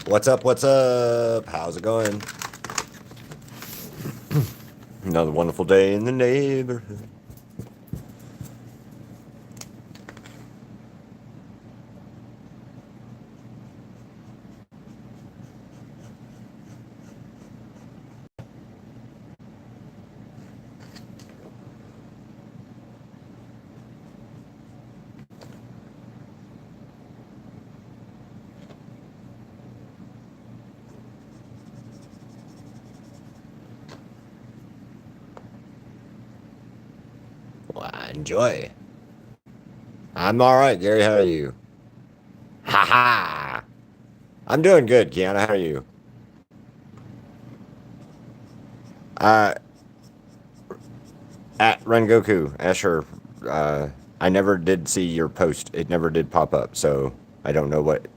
What's up? What's up? How's it going? Another wonderful day in the neighborhood. Well, enjoy. I'm all right, Gary. How are you? Ha ha! I'm doing good, Kiana. How are you? Uh, at Rengoku, Asher. I never did see your post. It never did pop up, so I don't know what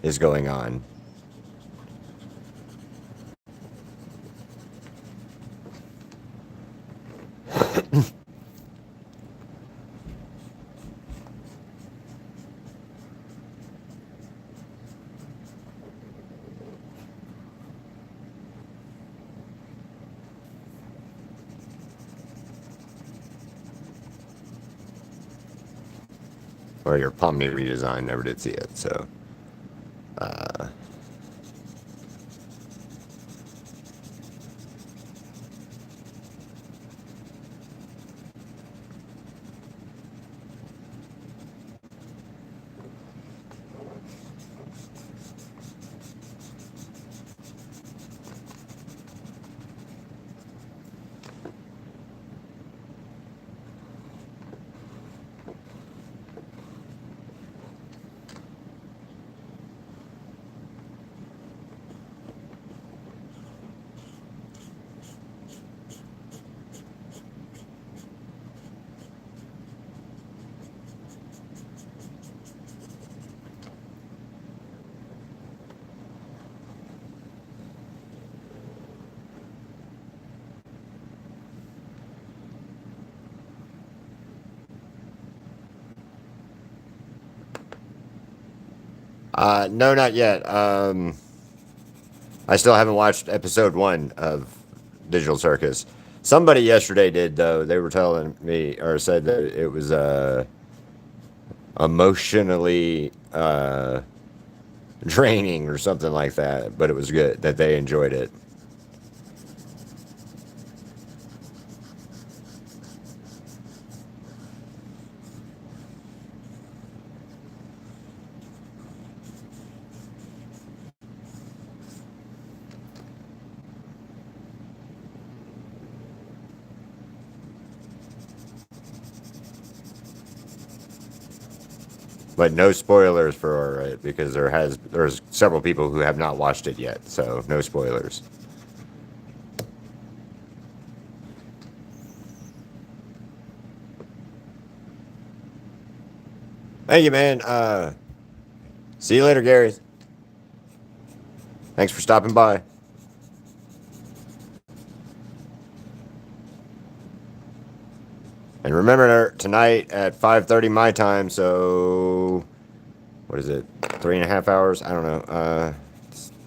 is going on. Or your Pomni redesign, never did see it, so. No, not yet. I still haven't watched episode 1 of Digital Circus. Somebody yesterday did, though. They were telling me, or said that it was emotionally draining or something like that, but it was good, that they enjoyed it. But no spoilers for it because there's several people who have not watched it yet, so no spoilers. Thank you, man. See you later, Gary. Thanks for stopping by. And remember, tonight at 5:30 my time, so what is it, 3.5 hours? I don't know.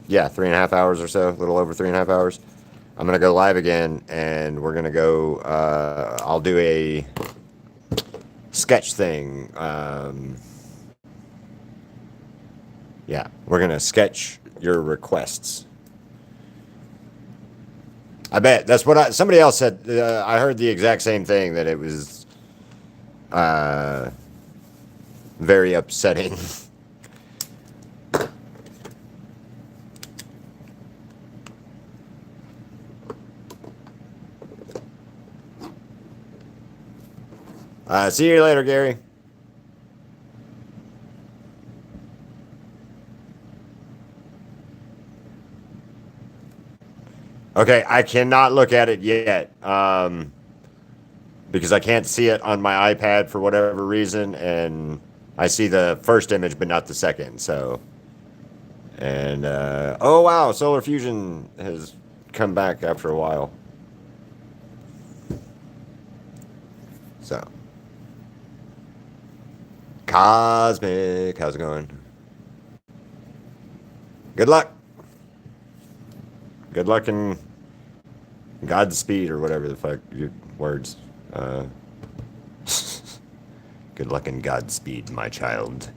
Yeah, 3.5 hours or so, a little over 3.5 hours. I'm going to go live again, and we're going to go, I'll do a sketch thing. Yeah, we're going to sketch your requests. I bet that's what somebody else said. I heard the exact same thing, that it was very upsetting. See you later, Gary. Okay, I cannot look at it yet because I can't see it on my iPad for whatever reason, and I see the first image but not the second. So, and oh wow, Solar Fusion has come back after a while. So, Cosmic, how's it going? Good luck. Good luck and Godspeed or whatever the fuck your words. Good luck and Godspeed, my child.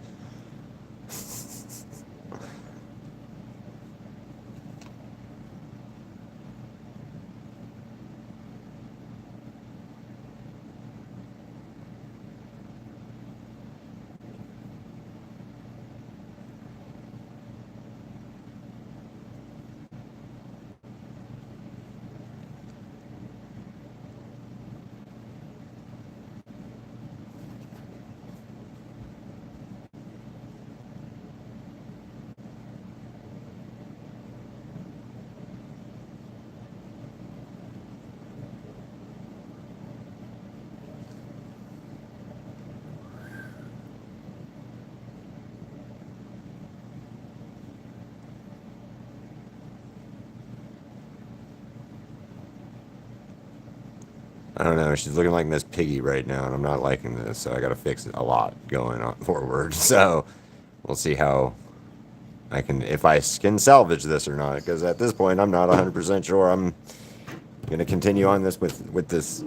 I don't know. She's looking like Miss Piggy right now, and I'm not liking this, so I got to fix a lot going on forward. So we'll see how I can, if I can salvage this or not, because at this point, I'm not 100% sure I'm going to continue on this with this.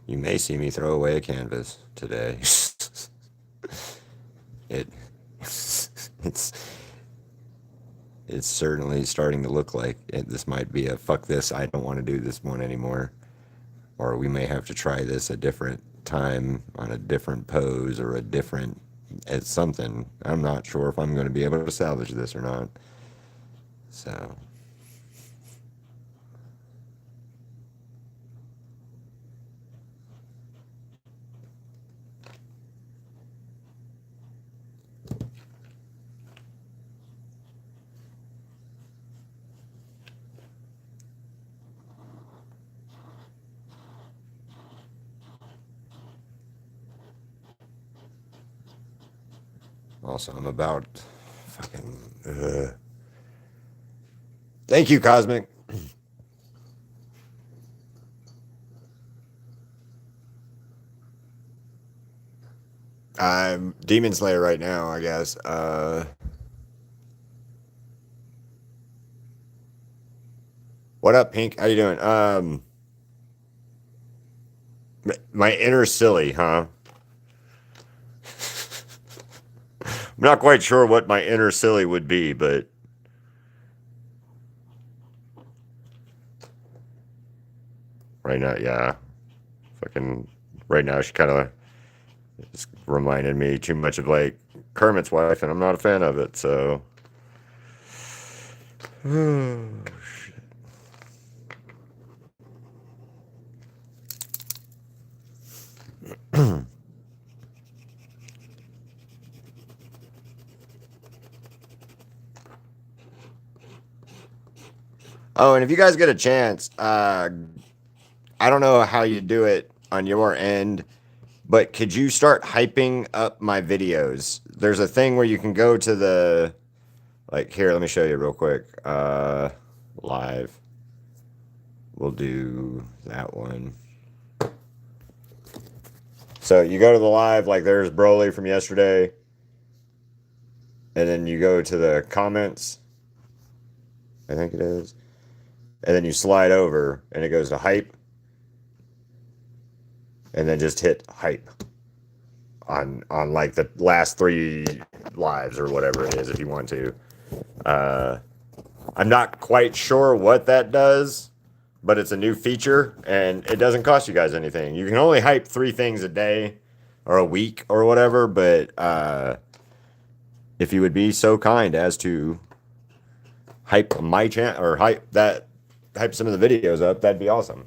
You may see me throw away a canvas today. It's certainly starting to look like this might be a fuck this, I don't want to do this one anymore. Or we may have to try this a different time on a different pose or a different at something. I'm not sure if I'm going to be able to salvage this or not. So also, I'm about fucking. Thank you, Cosmic. I'm Demon Slayer right now, I guess. What up, Pink? How you doing? My inner silly, huh? I'm not quite sure what my inner silly would be, but right now, yeah. Fucking right now, she kind of just reminded me too much of like Kermit's wife, and I'm not a fan of it, so. Oh, and if you guys get a chance, I don't know how you do it on your end, but could you start hyping up my videos? There's a thing where you can go to the, like, here, let me show you real quick. Live. We'll do that one. So you go to the live, like there's Broly from yesterday, and then you go to the comments, I think it is, and then you slide over, and it goes to hype, and then just hit hype on like the last 3 lives or whatever it is if you want to. I'm not quite sure what that does, but it's a new feature and it doesn't cost you guys anything. You can only hype 3 things a day or a week or whatever, but if you would be so kind as to hype my channel or hype that hype some of the videos up, that'd be awesome.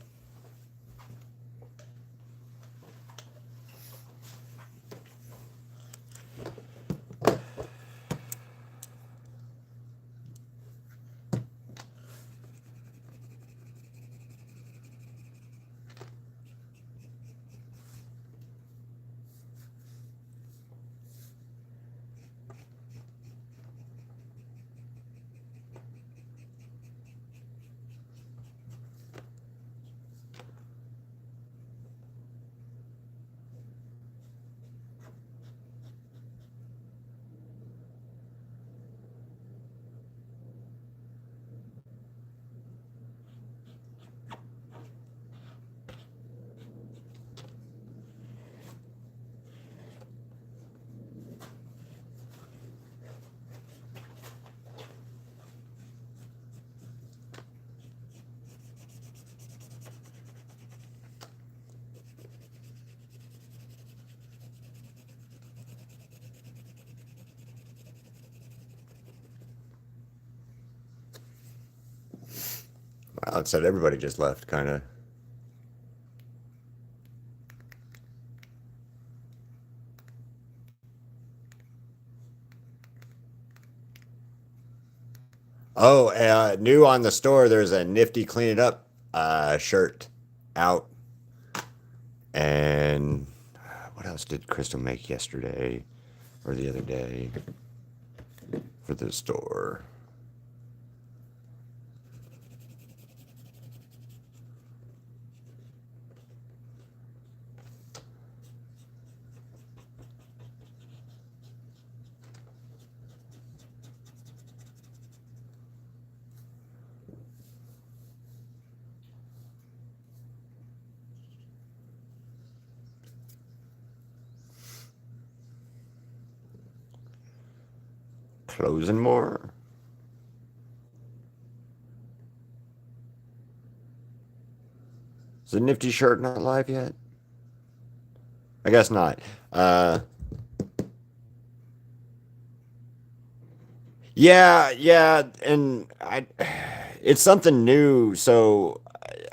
Wow, it said everybody just left, kind of. Oh, new on the store, there's a nifty clean it up shirt out. And what else did Crystal make yesterday or the other day for the store? Closing more. Is the nifty shirt not live yet? I guess not. Yeah, and it's something new, so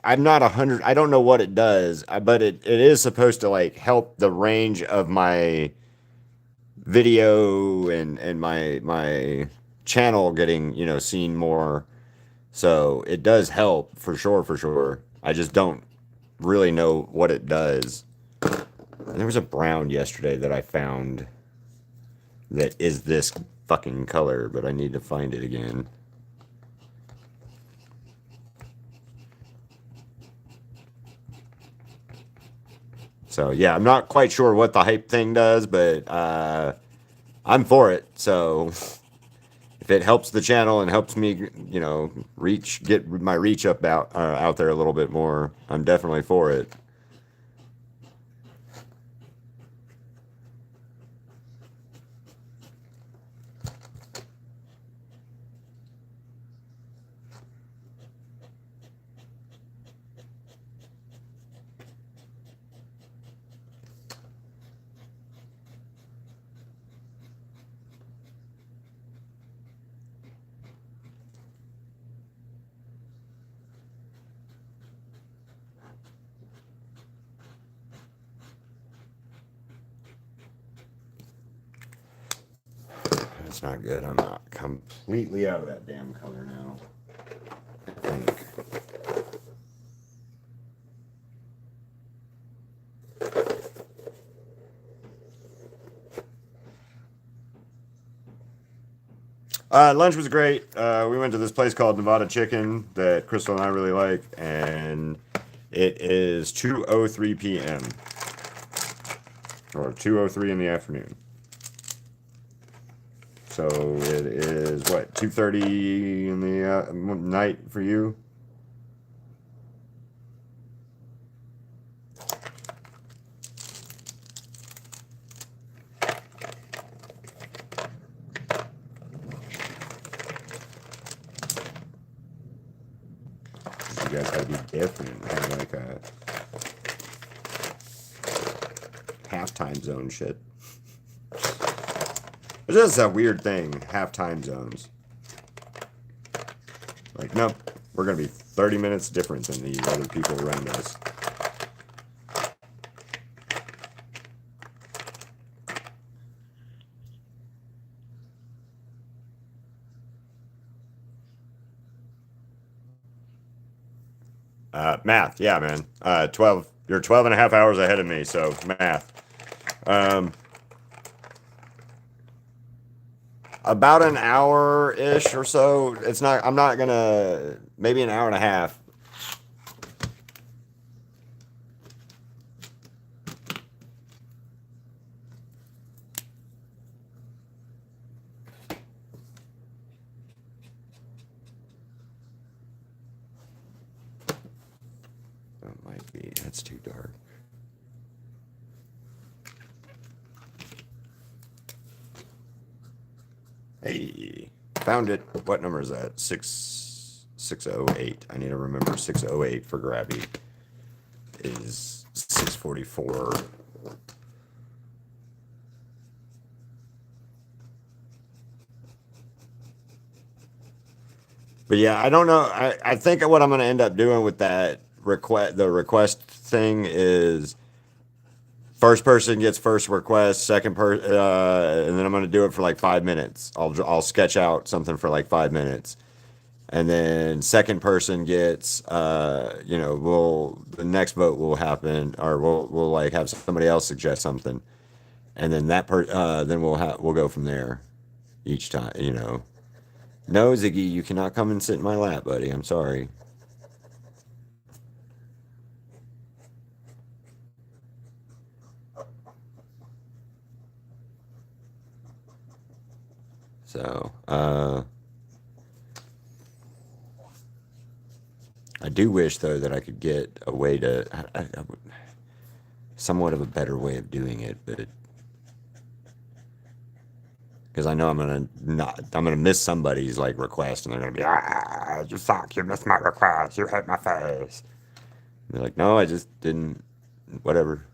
I'm not 100. I don't know what it does, but it is supposed to like help the range of my video and my channel getting, seen more. So it does help for sure, for sure. I just don't really know what it does. And there was a brown yesterday that I found that is this fucking color, but I need to find it again. So yeah, I'm not quite sure what the hype thing does, but I'm for it. So if it helps the channel and helps me, get my reach up out there a little bit more, I'm definitely for it. It's not good. I'm not completely out of that damn color now, I think. Lunch was great. We went to this place called Nevada Chicken that Crystal and I really like, and it is 2:03 p.m. or 2:03 in the afternoon. So it is what, 2:30 in the night for you? You guys gotta be different, have like a half time zone shit. It's just a weird thing, half time zones. Like, nope, we're gonna be 30 minutes different than the other people around us. Math, yeah, man. 12. You're 12 and a half hours ahead of me, so math. About an hour-ish or so. It's not, I'm not gonna, maybe an hour and a half. That might be, that's too dark. Hey, found it. What number is that? 608. I need to remember 608 for Grabby is 644. But yeah, I don't know. I think what I'm going to end up doing with that request thing is first person gets first request, and then I'm going to do it for like 5 minutes. I'll sketch out something for like 5 minutes. And then second person gets, the next vote will happen, or we'll like have somebody else suggest something, and then then we'll go from there, each time. No, Ziggy, you cannot come and sit in my lap, buddy. I'm sorry. So, I do wish though that I could get a way to, somewhat of a better way of doing it, but because I know I'm gonna miss somebody's like request, and they're gonna be, you suck, you missed my request, you hit my face. And they're like, no, I just didn't, whatever.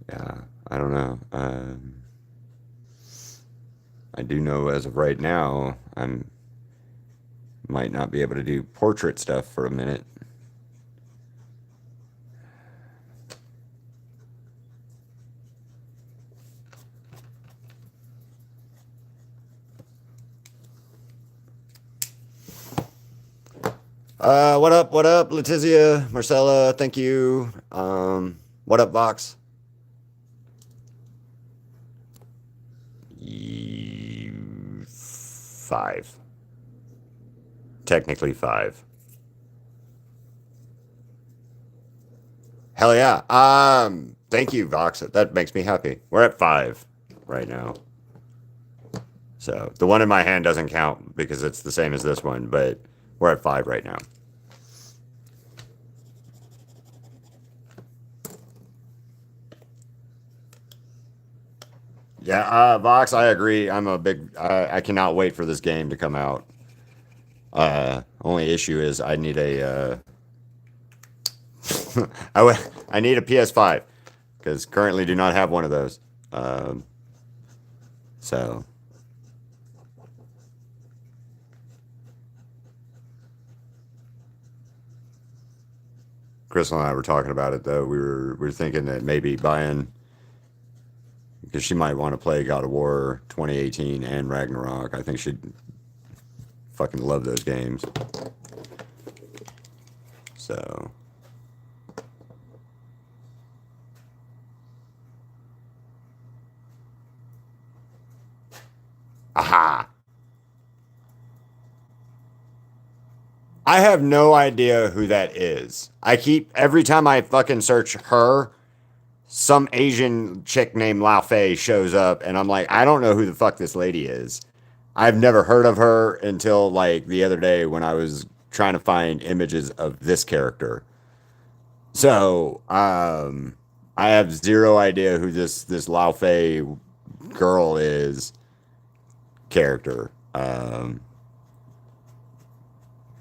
Yeah, I don't know. I do know as of right now, might not be able to do portrait stuff for a minute. What up, Letizia, Marcella, thank you. What up, Vox? 5. Technically 5. Hell yeah. Thank you, Vox. That makes me happy. We're at 5 right now. So the one in my hand doesn't count because it's the same as this one, but we're at 5 right now. Yeah, Vox, I agree. I cannot wait for this game to come out. Only issue is I need I need a PS5 because currently do not have one of those. So Crystal and I were talking about it though. We were thinking that maybe buying, because she might want to play God of War 2018 and Ragnarok. I think she'd fucking love those games. So aha. I have no idea who that is. Every time I fucking search her, some Asian chick named Laufey shows up, and I'm like, I don't know who the fuck this lady is. I've never heard of her until like the other day when I was trying to find images of this character. So, I have zero idea who this Laufey girl is character. um,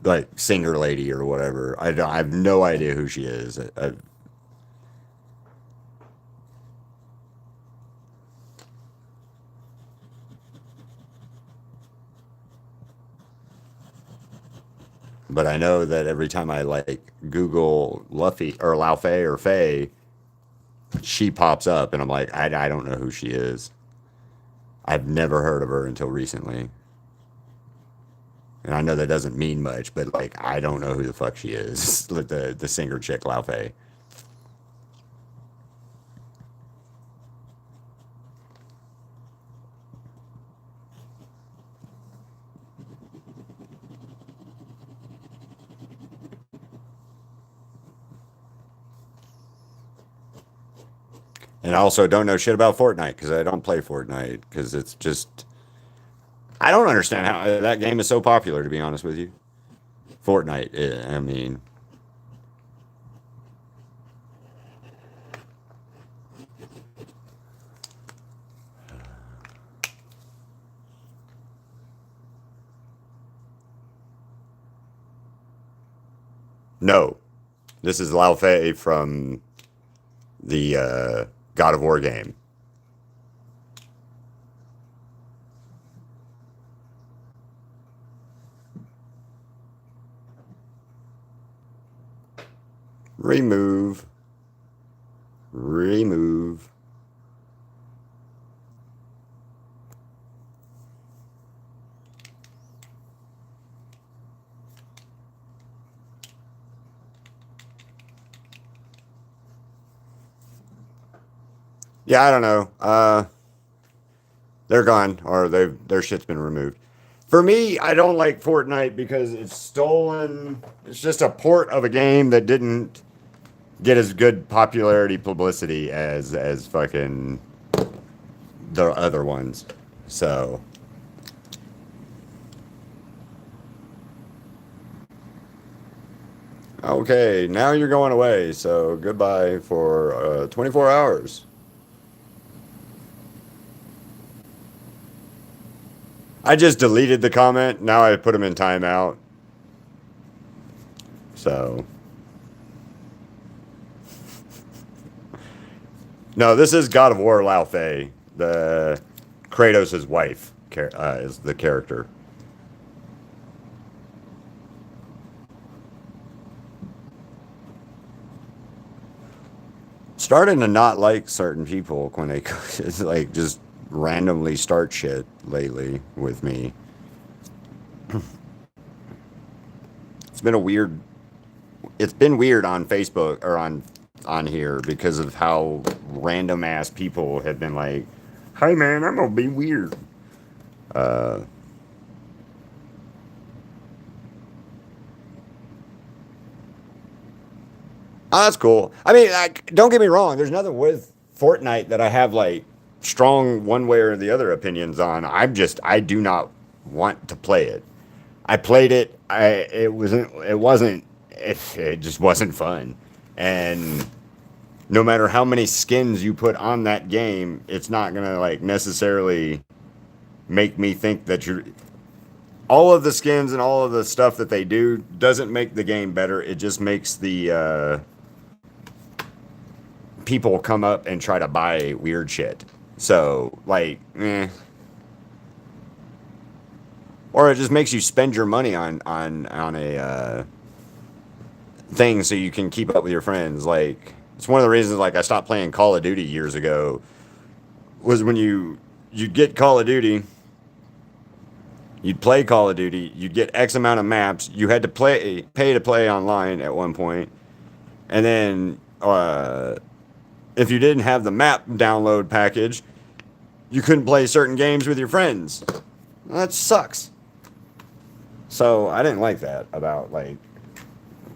like singer lady or whatever. I have no idea who she is. But I know that every time I like Google Luffy or Laufey or Faye, she pops up, and I'm like, I don't know who she is. I've never heard of her until recently. And I know that doesn't mean much, but like I don't know who the fuck she is. The singer chick Laufey. And I also don't know shit about Fortnite because I don't play Fortnite because it's just I don't understand how that game is so popular. To be honest with you, Fortnite. I mean, no, this is Lao Fei from the God of War game. Remove, remove. Yeah, I don't know. They're gone, or their shit's been removed. For me, I don't like Fortnite because it's stolen. It's just a port of a game that didn't get as good popularity publicity as fucking the other ones. So okay, now you're going away. So goodbye for 24 hours. I just deleted the comment. Now I put them in timeout. So no, this is God of War Laufey. The Kratos' wife is the character. Starting to not like certain people when they like just randomly start shit lately with me. It's been a weird. It's been weird on Facebook or on here because of how random ass people have been like, "Hey man, I'm gonna be weird." Uh, Oh, that's cool. I mean, like, don't get me wrong. There's nothing with Fortnite that I have like strong one way or the other opinions on. I do not want to play it. I played it. It just wasn't fun. And no matter how many skins you put on that game, it's not gonna like necessarily make me think that you're. All of the skins and all of the stuff that they do doesn't make the game better. It just makes the people come up and try to buy weird shit. So, like, or it just makes you spend your money on a thing so you can keep up with your friends. Like, it's one of the reasons like I stopped playing Call of Duty years ago was when you'd get Call of Duty, you'd play Call of Duty, you'd get X amount of maps, you had to pay to play online at one point, and then if you didn't have the map download package, you couldn't play certain games with your friends. Well, that sucks. So I didn't like that about like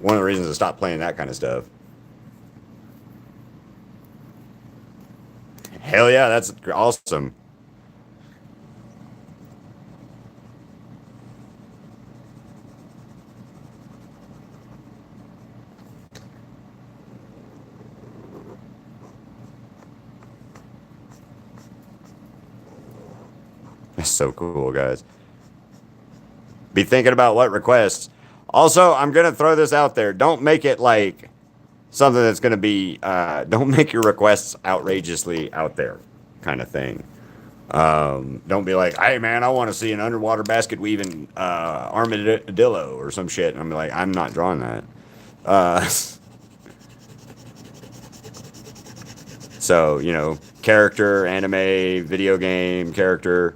one of the reasons I stopped playing that kind of stuff. Hell yeah, that's awesome. That's so cool, guys. Be thinking about what requests. Also, I'm gonna throw this out there. Don't make it like something that's gonna be. Don't make your requests outrageously out there, kind of thing. Don't be like, hey man, I want to see an underwater basket weaving armadillo or some shit. And I'm like, I'm not drawing that. Uh, so character, anime, video game character,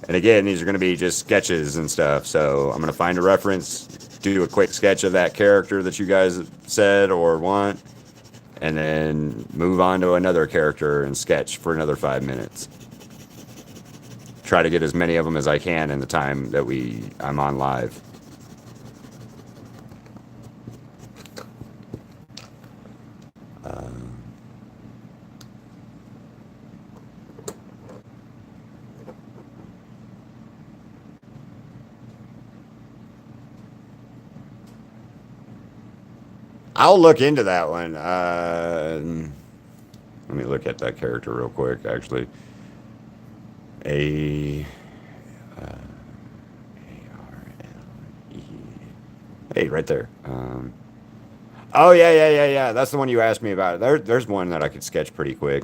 and again, these are going to be just sketches and stuff. So I'm going to find a reference, do a quick sketch of that character that you guys said or want, and then move on to another character and sketch for another 5 minutes. Try to get as many of them as I can in the time that I'm on live. I'll look into that one. Let me look at that character real quick, actually. A A-R-L-E. Hey, right there. Oh, yeah. That's the one you asked me about. There's one that I could sketch pretty quick.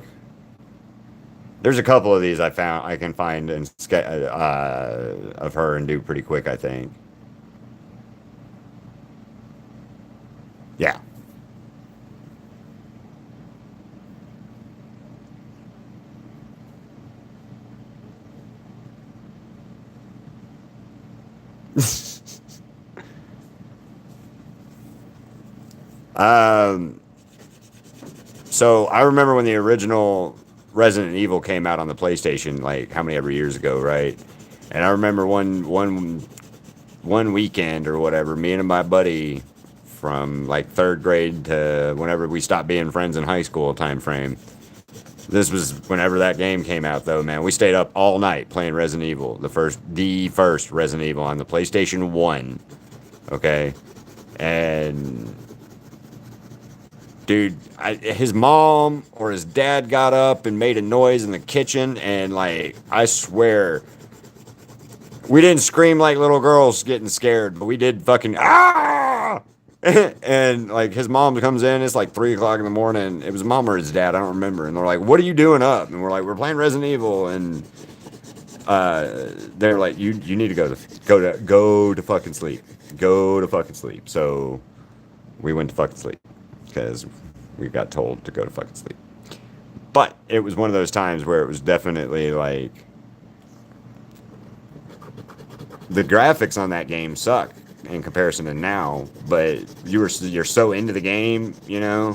There's a couple of these I can find and of her and do pretty quick, I think. Yeah. Um, so I remember when the original Resident Evil came out on the PlayStation, like how many ever years ago, right? And I remember one weekend or whatever, me and my buddy from like third grade to whenever we stopped being friends in high school time frame. This was whenever that game came out, though, man. We stayed up all night playing Resident Evil, the first Resident Evil on the PlayStation 1. Okay, and dude, his mom or his dad got up and made a noise in the kitchen, and like I swear, we didn't scream like little girls getting scared, but we did fucking ah. And like his mom comes in, it's like 3 o'clock in the morning. It was mom or his dad, I don't remember. And they're like, "What are you doing up?" And we're like, "We're playing Resident Evil." And they're like, "You need to go to fucking sleep. Go to fucking sleep." So we went to fucking sleep because we got told to go to fucking sleep. But it was one of those times where it was definitely like the graphics on that game suck in comparison to now, but you're so into the game, I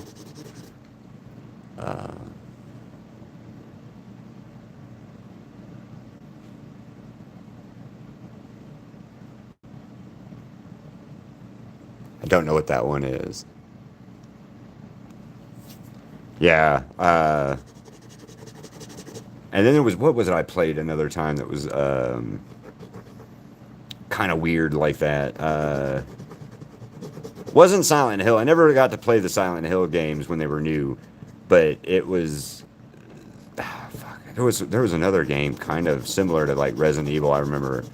don't know what that one is. Yeah. And then there was, what was it I played another time that was kind of weird like that? Wasn't Silent Hill. I never got to play the Silent Hill games when they were new, but it was. Fuck. There was another game kind of similar to like Resident Evil. I remember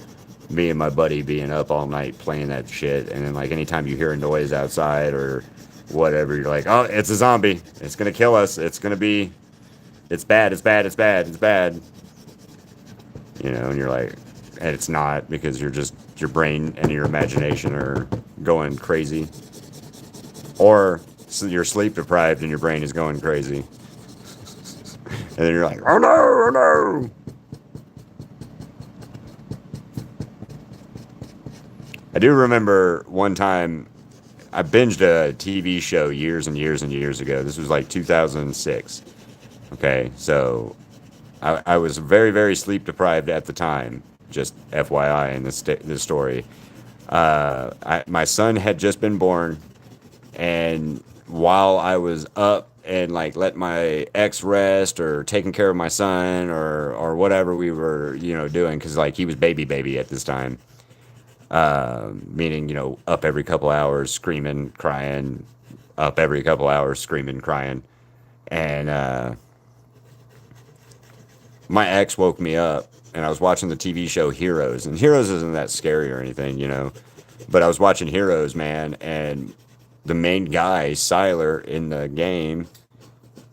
me and my buddy being up all night playing that shit, and then like anytime you hear a noise outside or whatever, you're like, oh, it's a zombie. It's gonna kill us. It's gonna be. It's bad. It's bad. It's bad. It's bad. And you're like, and it's not, because your brain and your imagination are going crazy, or so you're sleep deprived and your brain is going crazy, and then you're like, oh no, oh no. I do remember one time I binged a TV show years and years and years ago. This was like 2006. Okay, so I was very, very sleep deprived at the time. Just FYI in this story. My son had just been born, and while I was up and like let my ex rest or taking care of my son or whatever we were doing, because like he was baby at this time, meaning up every couple hours screaming, crying, up every couple hours screaming, crying, and my ex woke me up and I was watching the TV show Heroes, and Heroes isn't that scary or anything, you know, but I was watching Heroes, man, and the main guy, Siler, in the game,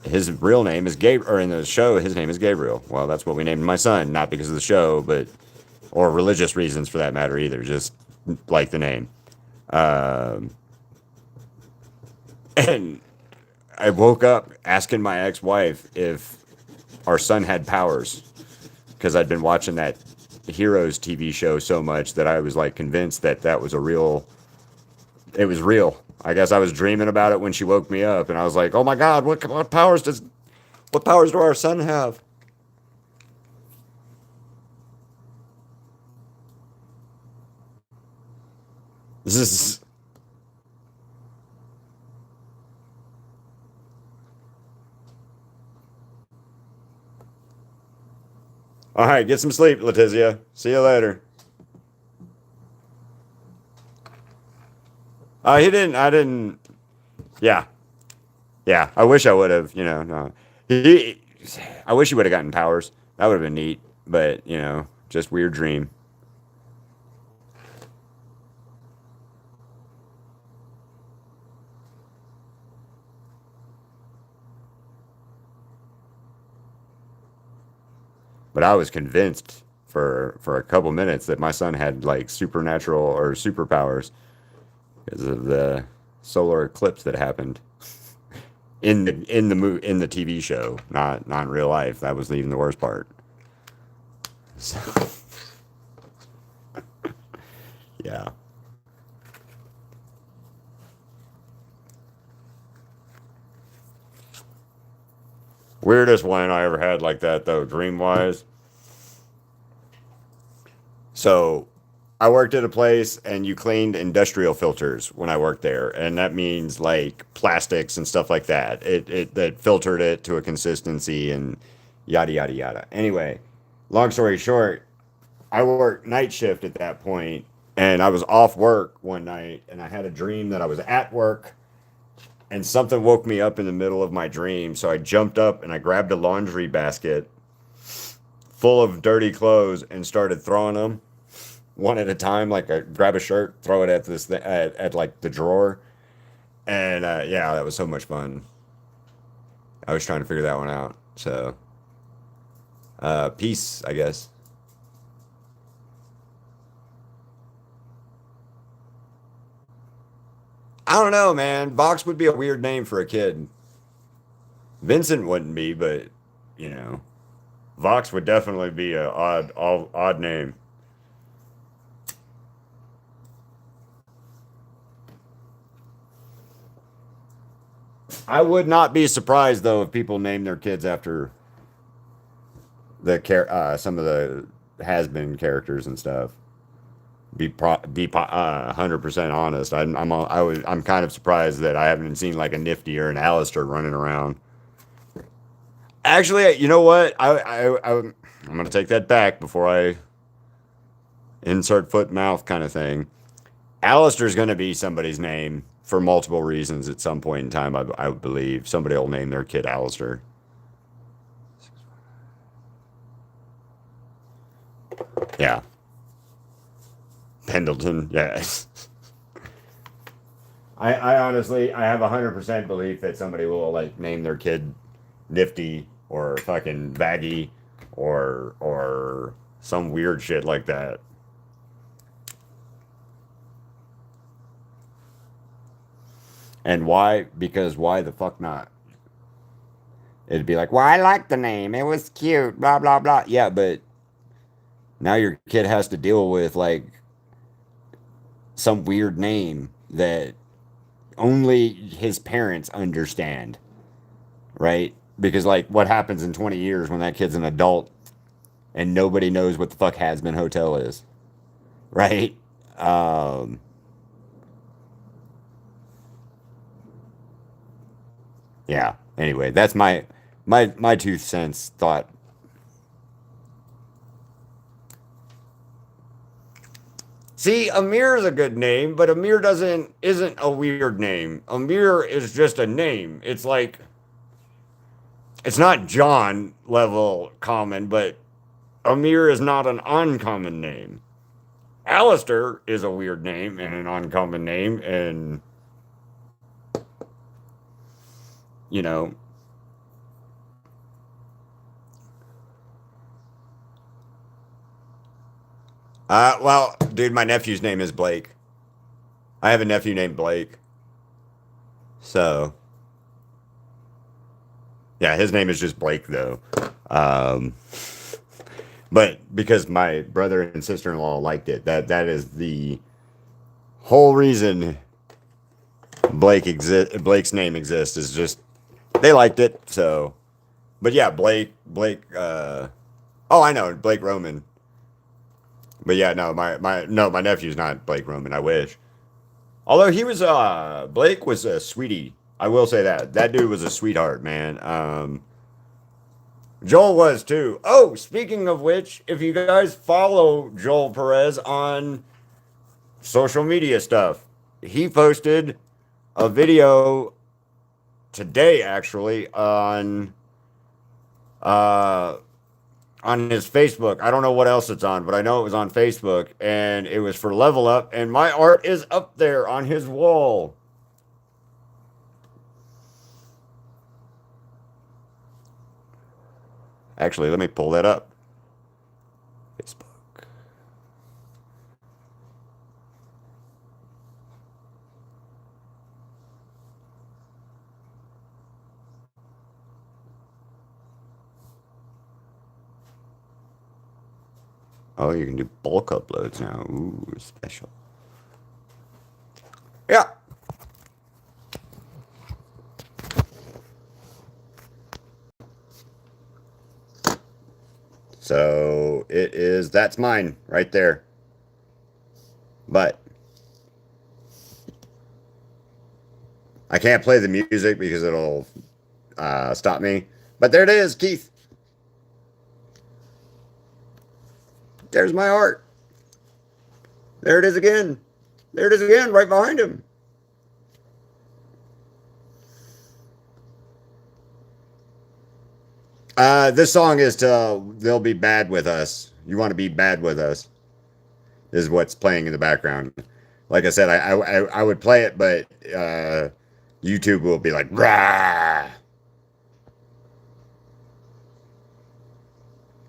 his real name is Gabriel, or in the show, his name is Gabriel. Well, that's what we named my son, not because of the show, but, or religious reasons for that matter either, just like the name. Um, and I woke up asking my ex-wife if our son had powers, because I'd been watching that Heroes TV show so much that I was like convinced that that was a real, it was real. I guess I was dreaming about it when she woke me up, and I was like, "Oh my God, what powers do our son have?" This is all right. Get some sleep, Letizia. See you later. He didn't. I didn't. Yeah, yeah. I wish I would have. You know, no. He. I wish he would have gotten powers. That would have been neat. But you know, just weird dream. But I was convinced for a couple minutes that my son had like supernatural or superpowers because of the solar eclipse that happened in the TV show, not in real life. That was even the worst part. So, yeah. Weirdest one I ever had like that though, dream wise. So I worked at a place and you cleaned industrial filters when I worked there, and that means like plastics and stuff like that. It that filtered it to a consistency and yada yada yada. Anyway, long story short, I worked night shift at that point, and I was off work one night, and I had a dream that I was at work, and something woke me up in the middle of my dream. So I jumped up and I grabbed a laundry basket full of dirty clothes and started throwing them one at a time. Like I grab a shirt, throw it at at like the drawer, and yeah, that was so much fun. I was trying to figure that one out. So peace, I guess. I don't know, man. Vox would be a weird name for a kid. Vincent wouldn't be, but you know, Vox would definitely be a odd name. I would not be surprised though if people name their kids after some of the has been characters and stuff. Be 100% honest. I'm kind of surprised that I haven't seen like a Nifty or an Alistair running around. Actually, you know what? I'm gonna take that back before I insert foot mouth kind of thing. Alistair's gonna be somebody's name for multiple reasons at some point in time. I believe somebody will name their kid Alistair. Yeah, Pendleton. Yes. I honestly, I have 100% belief that somebody will like name their kid Nifty or fucking Baggy or some weird shit like that. And why? Because why the fuck not? It'd be like, well, I like the name. It was cute. Blah blah blah. Yeah, but now your kid has to deal with like some weird name that only his parents understand, right? Because like, what happens in 20 years when that kid's an adult and nobody knows what the fuck Hasbin Hotel is, right? Um, yeah. Anyway, that's my 2 cents thought. See, Amir is a good name, but Amir doesn't isn't a weird name. Amir is just a name. It's like it's not John level common, but Amir is not an uncommon name. Alistair is a weird name and an uncommon name, and you know. Well, dude, my nephew's name is Blake. I have a nephew named Blake. So, yeah, his name is just Blake, though. Um, but because my brother and sister-in-law liked it, that is the whole reason Blake's name exists, is just they liked it. So, but yeah, Blake. Oh, I know, Blake Roman. But yeah, no, my nephew's not Blake Roman. I wish. Although he was Blake was a sweetie. I will say that dude was a sweetheart, man. Joel was too. Oh, speaking of which, if you guys follow Joel Perez on social media stuff, he posted a video today actually uh on his Facebook. I don't know what else it's on, but I know it was on Facebook, and it was for Level Up, and my art is up there on his wall. Actually, let me pull that up. Facebook. Oh, you can do bulk uploads now. Ooh, special. Yeah. So that's mine right there. But I can't play the music because it'll stop me. But there it is, Keith. There's my art. There it is again. There it is again, right behind him. This song is to They'll Be Bad With Us. You Want to Be Bad With Us is what's playing in the background. Like I said, I would play it, but YouTube will be like, rah.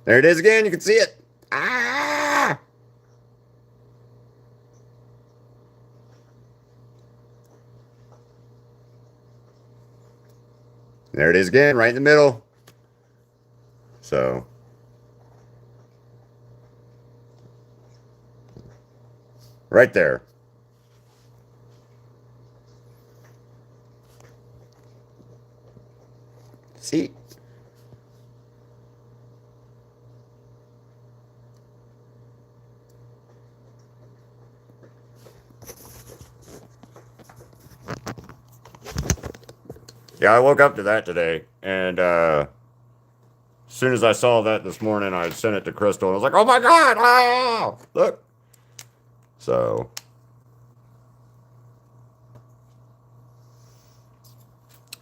There it is again. You can see it. Ah! There it is again, right in the middle. So, right there. See? Yeah, I woke up to that today, and as soon as I saw that this morning, I sent it to Crystal, and I was like, "Oh my God! Ah, look!" So,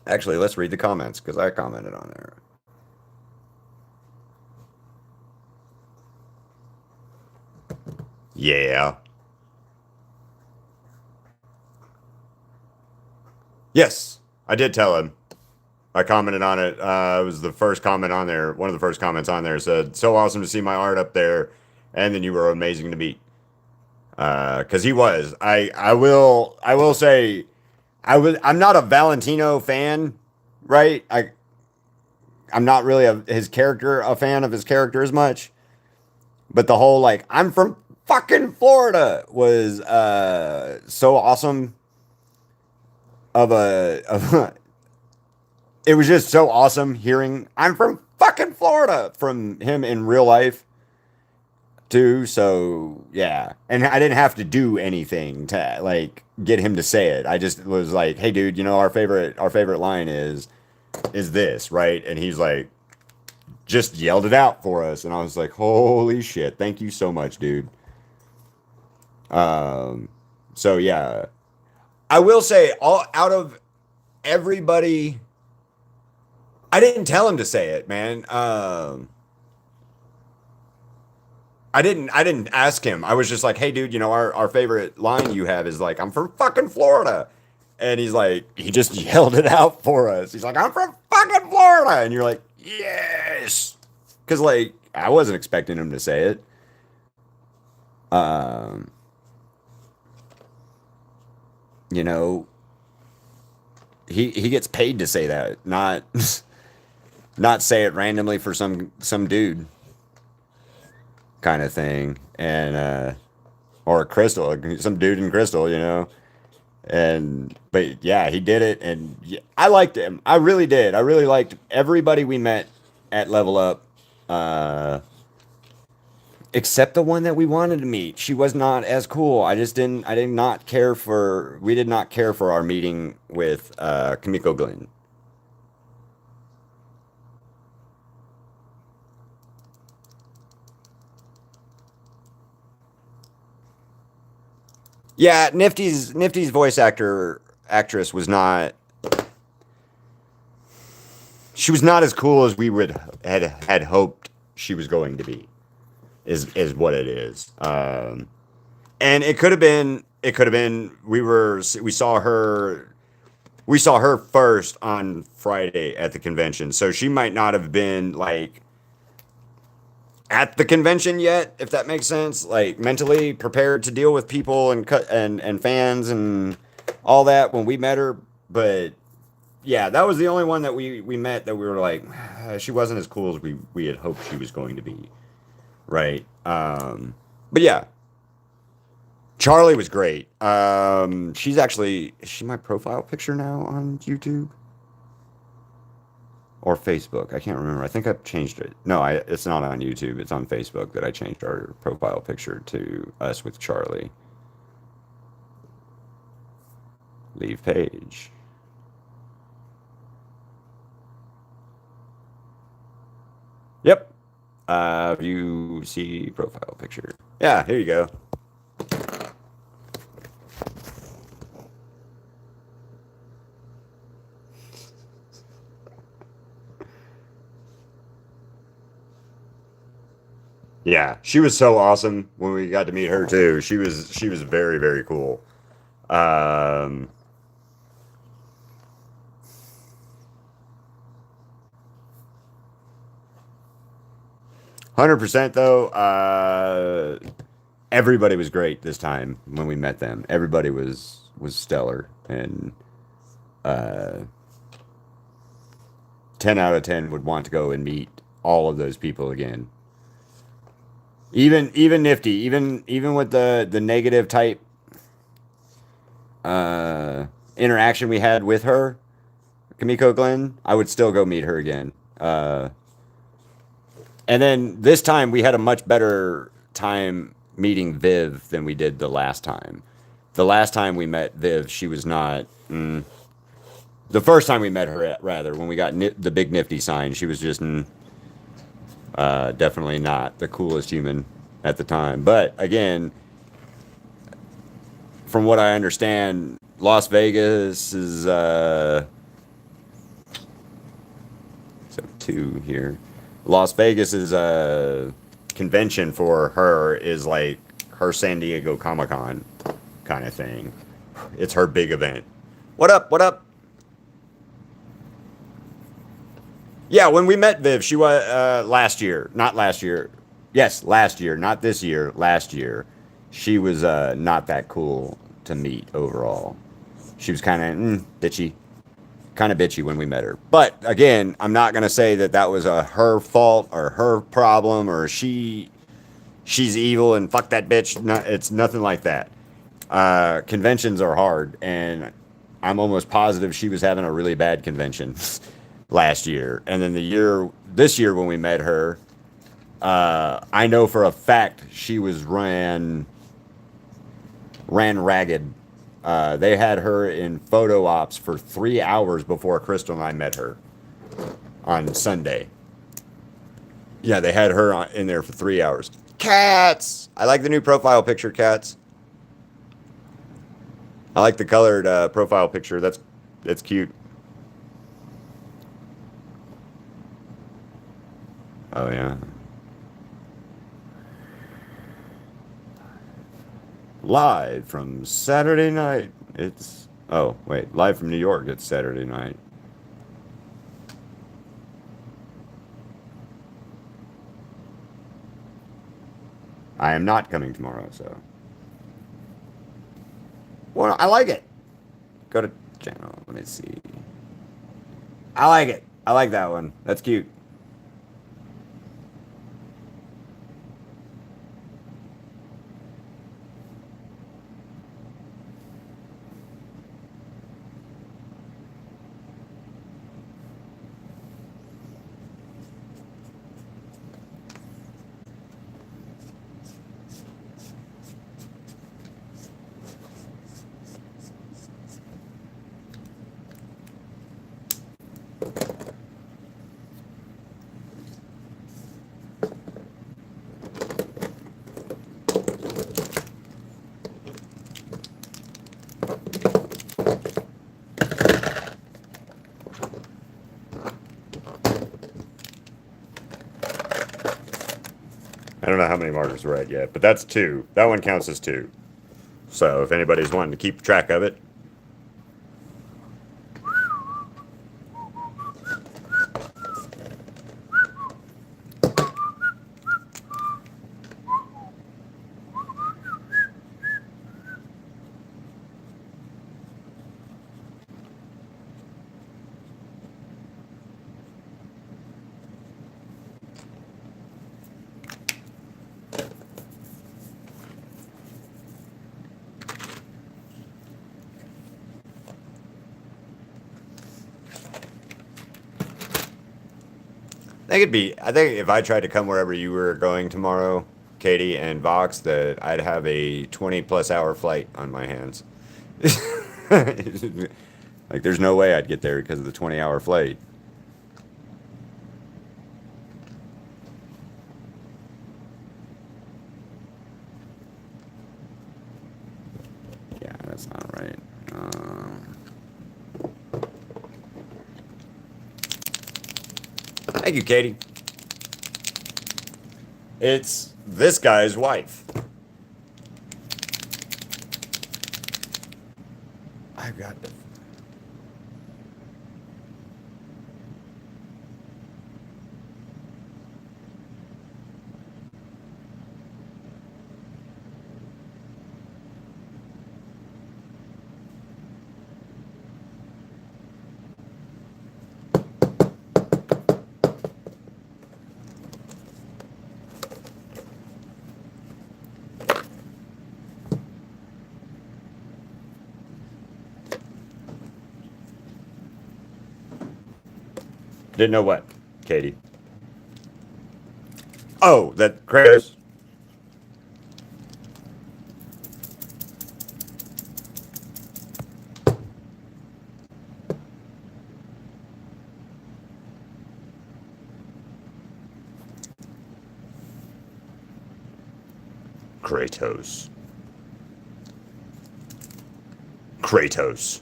actually, let's read the comments because I commented on there. Yeah. Yes, I did tell him. I commented on it. It was the first comment on there. One of the first comments on there said, "So awesome to see my art up there," and then you were amazing to meet. Because he was. I will say, I'm not a Valentino fan, right? I'm not really a fan of his character as much. But the whole like I'm from fucking Florida was so awesome it was just so awesome hearing I'm from fucking Florida from him in real life too. So yeah, and I didn't have to do anything to like get him to say it. I just was like, "Hey, dude, our favorite line is this, right?" And he's like, just yelled it out for us, and I was like, "Holy shit! Thank you so much, dude." Um, so yeah, I will say, all out of everybody, I didn't tell him to say it, man. I didn't ask him. I was just like, hey, dude, our favorite line you have is like, I'm from fucking Florida. And he's like, he just yelled it out for us. He's like, I'm from fucking Florida. And you're like, yes. Because, like, I wasn't expecting him to say it. Um, you know, he gets paid to say that, not not say it randomly for some dude kind of thing. And or Crystal, some dude in Crystal. And but yeah, he did it, and yeah, I liked him. I really did. I really liked everybody we met at Level Up, uh, except the one that we wanted to meet. She was not as cool. I just didn't. I did not care for. We did not care for our meeting with Kamiko Glenn. Yeah, Nifty's voice actress was not. She was not as cool as we would had hoped she was going to be. Is what it is. And it could have been we saw her first on Friday at the convention. So she might not have been like at the convention yet, if that makes sense, like mentally prepared to deal with people and fans and all that when we met her. But yeah, that was the only one that we met that we were like, she wasn't as cool as we had hoped she was going to be, right? But yeah, Charlie was great. Is she my profile picture now on YouTube or Facebook? I can't remember. I think I've changed it. No, it's not on YouTube. It's on Facebook that I changed our profile picture to us with Charlie. Leave page. Yep. View, see profile picture. Yeah, here you go. Yeah, she was so awesome when we got to meet her too. She was very, very cool. Um 100% though. Everybody was great this time when we met them. Everybody was stellar, and uh 10 out of 10 would want to go and meet all of those people again. Even Nifty, even with the negative type uh interaction we had with her, Kamiko Glenn, I would still go meet her again. And then this time we had a much better time meeting Viv than we did the last time. The last time we met Viv, she was not. The first time we met her, rather, when we got the big Nifty sign, she was just definitely not the coolest human at the time. But again, from what I understand, Las Vegas is so two here. Las Vegas is a convention for her is like her San Diego Comic Con kind of thing. It's her big event. What up? What up? Yeah, when we met Viv, she was last year, not last year. Yes, last year, not this year. Last year, she was not that cool to meet overall. She was kind of bitchy, kind of bitchy when we met her. But again, I'm not gonna say that that was her fault or her problem or she's evil and fuck that bitch. No, it's nothing like that. Conventions are hard, and I'm almost positive she was having a really bad convention last year. And then this year when we met her, I know for a fact she was ran ragged. They had her in photo ops for 3 hours before Crystal and I met her on Sunday. Yeah, they had her in there for 3 hours. Cats! I like the new profile picture, Cats. I like the colored profile picture. That's cute. Oh yeah. Live from Saturday night. It's, oh, wait, live from New York. It's Saturday night. I am not coming tomorrow, so. Well, I like it. Go to channel. Let me see. I like it. I like that one. That's cute. I don't know how many markers we're at yet, but that's 2. That one counts as 2. So if anybody's wanting to keep track of it. I think if I tried to come wherever you were going tomorrow, Katie and Vox, that I'd have a 20+ hour flight on my hands. Like, there's no way I'd get there because of the 20-hour flight. Yeah, that's not right. Thank you, Katie. It's this guy's wife. I've got the. Didn't know what, Katie. Oh, that Kratos. Kratos. Kratos.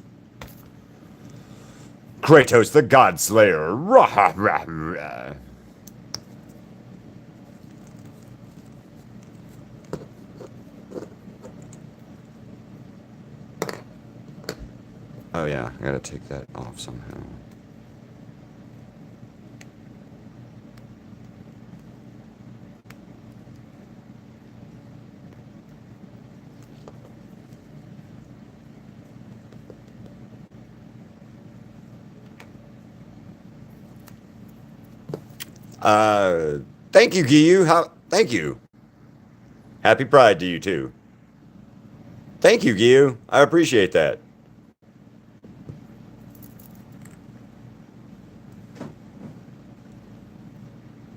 Kratos the God Slayer. Rah, rah, rah. Oh yeah, I gotta take that off somehow. Thank you, Giyu. Thank you. Happy Pride to you too. Thank you, Giyu. I appreciate that.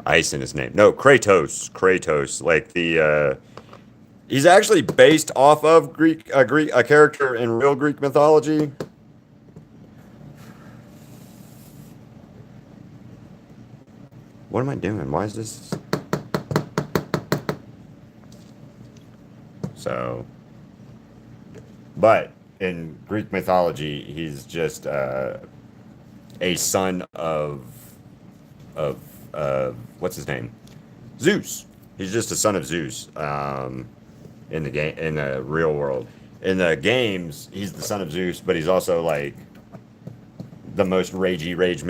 Ice in his name. No, Kratos. Kratos, like the. He's actually based off of a character in real Greek mythology. What am I doing? Why is this? So, but in Greek mythology, he's just a son of what's his name? Zeus. He's just a son of Zeus. in the game, in the real world. In the games, he's the son of Zeus, but he's also like the most ragerson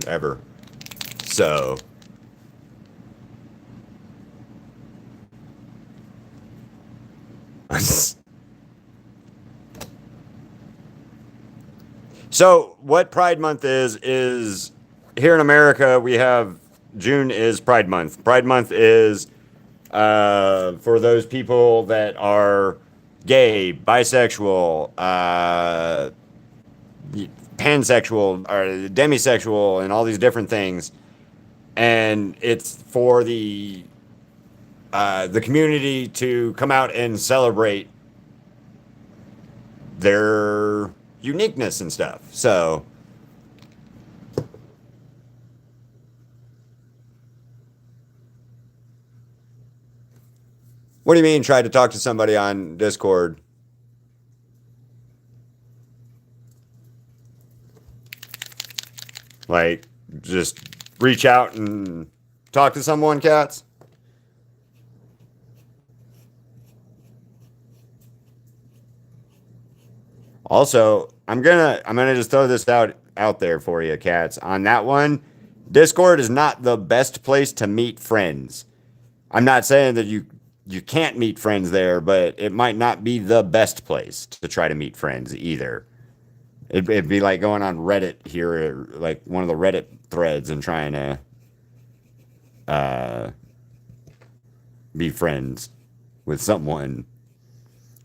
ever. So so what Pride Month is here in America we have June is Pride Month. Pride Month is for those people that are gay, bisexual, pansexual, or demisexual, and all these different things. And it's for the community to come out and celebrate their uniqueness and stuff. So, what do you mean? Try to talk to somebody on Discord? Like, just reach out and talk to someone, cats? Also, I'm gonna just throw this out there for you, cats. On that one, Discord is not the best place to meet friends. I'm not saying that you can't meet friends there, but it might not be the best place to try to meet friends either. It'd be like going on Reddit here, like one of the Reddit threads, and trying to uh, be friends with someone.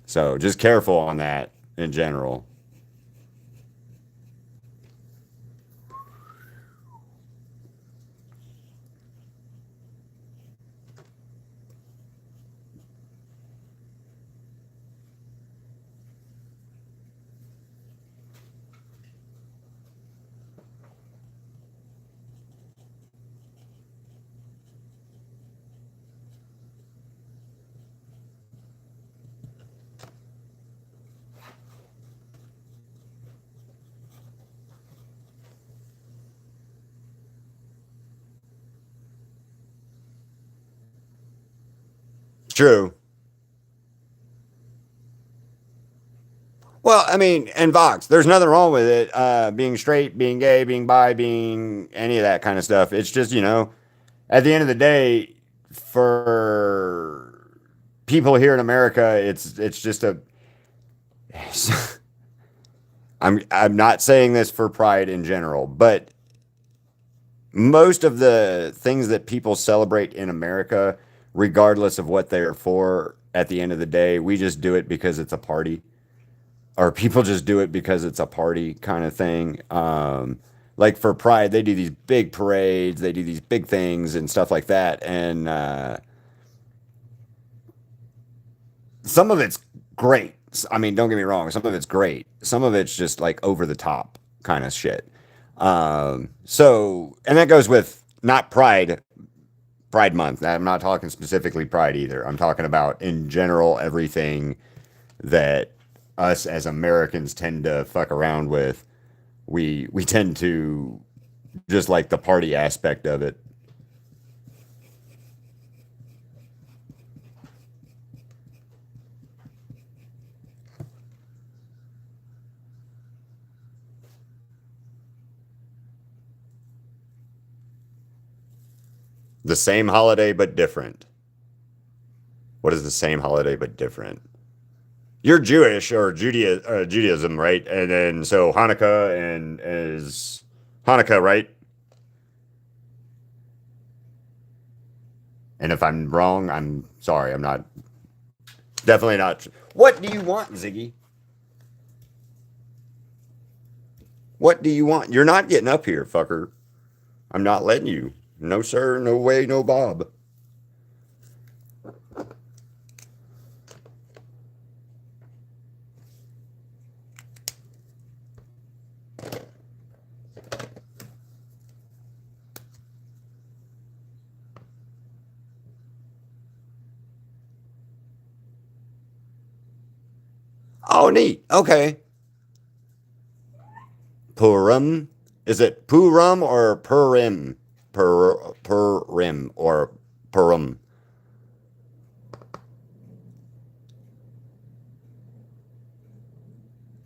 So just careful on that in general. True. Well, I mean, and Vox, there's nothing wrong with it. Being straight, being gay, being bi, being any of that kind of stuff. It's just, at the end of the day, for people here in America, it's just a. I'm not saying this for pride in general, but most of the things that people celebrate in America, regardless of what they're for, at the end of the day, we just do it because it's a party, or people just do it because it's a party kind of thing. Like for Pride, they do these big parades, they do these big things and stuff like that, and some of it's great. I mean, don't get me wrong, some of it's great. Some of it's just like over the top kind of shit. And that goes with not Pride Month. I'm not talking specifically Pride either. I'm talking about in general everything that us as Americans tend to fuck around with. We tend to just like the party aspect of it. The same holiday but different. What is the same holiday but different? You're Jewish or Judaism, right? And then so Hanukkah and is Hanukkah, right? And if I'm wrong, I'm sorry. I'm not definitely not. What do you want, Ziggy? What do you want? You're not getting up here, fucker. I'm not letting you. No, sir. No way. No, Bob. Oh, neat. Okay. Purim. Is it Purim or Purim? Purim or Purim.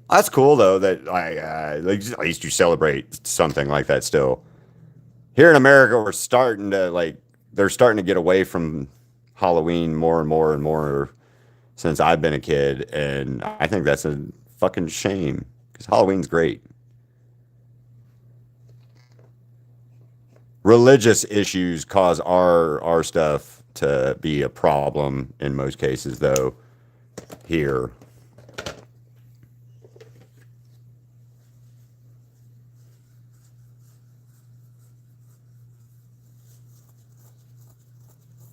That's cool though. That like at least you celebrate something like that still. Here in America, we're starting to like they're starting to get away from Halloween more and more and more since I've been a kid, and I think that's a fucking shame because Halloween's great. Religious issues cause our stuff to be a problem in most cases, though. Here,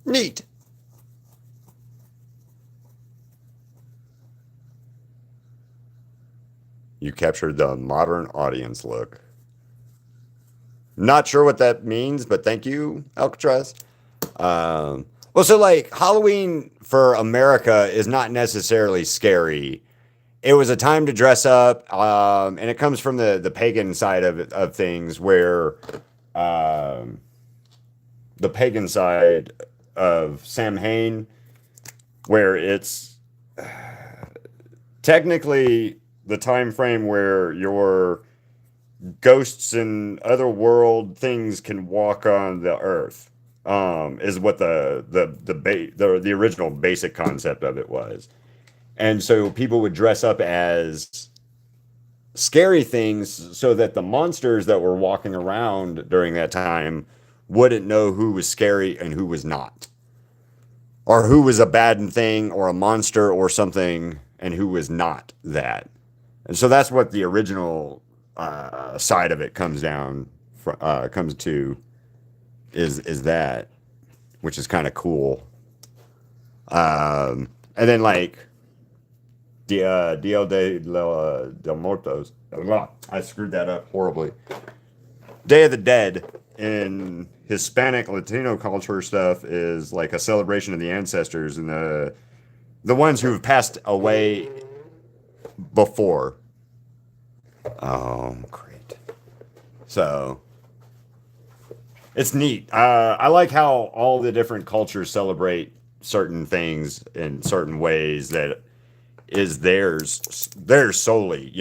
neat. You captured the modern audience look. Not sure what that means, but thank you, Alcatraz. Well, so like Halloween for America is not necessarily scary. It was a time to dress up, and it comes from the pagan side of things, where um, the pagan side of Samhain, where it's technically the time frame where your ghosts and other world things can walk on the earth. Is what the original basic concept of it was. And so people would dress up as scary things so that the monsters that were walking around during that time wouldn't know who was scary and who was not, or who was a bad thing or a monster or something and who was not that. And so that's what the original side of it comes to is that, which is kind of cool. And then like Dia de Muertos. I screwed that up horribly. Day of the Dead in Hispanic Latino culture stuff is like a celebration of the ancestors and the ones who've passed away before. Oh, great. So it's neat. I like how all the different cultures celebrate certain things in certain ways that is theirs solely,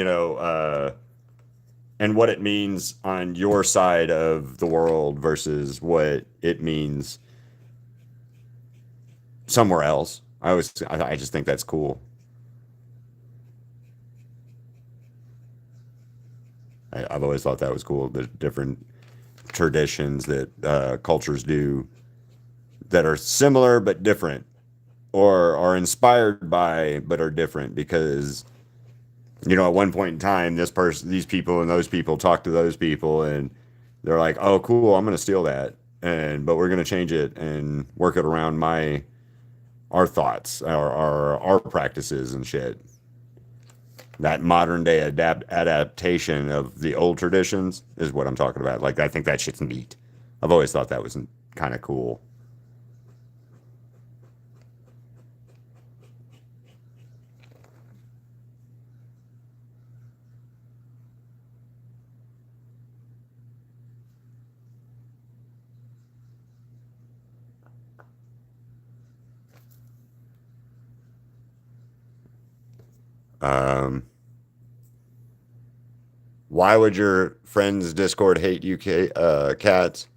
and what it means on your side of the world versus what it means somewhere else. I just think that's cool. I've always thought that was cool. The different traditions that cultures do that are similar but different, or are inspired by but are different because at one point in time these people and those people talk to those people and they're like, oh cool, I'm going to steal that, but we're going to change it and work it around our thoughts, our practices and shit. That modern day adaptation of the old traditions is what I'm talking about. Like, I think that shit's neat. I've always thought that was kind of cool. Um, why would your friends Discord hate UK cats?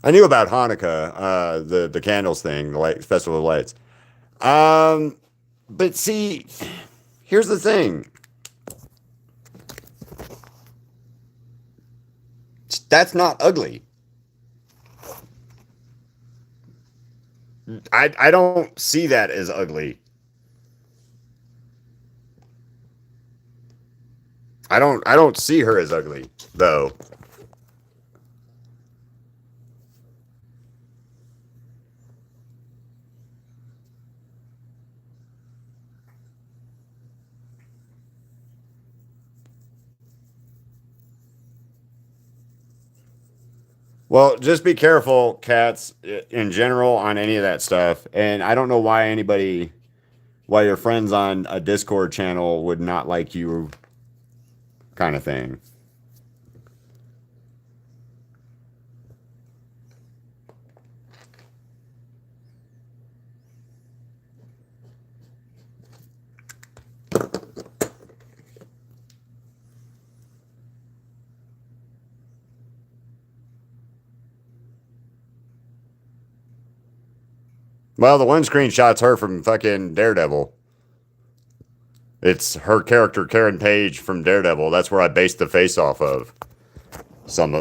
I knew about Hanukkah, the candles thing, the light festival of lights. Um, but see, here's the thing. That's not ugly. I don't see that as ugly. I don't see her as ugly though. Well, just be careful, cats, in general on any of that stuff. And I don't know why your friends on a Discord channel would not like you, kind of thing. Well, the one screenshot's her from fucking Daredevil. It's her character, Karen Page from Daredevil. That's where I based the face off of.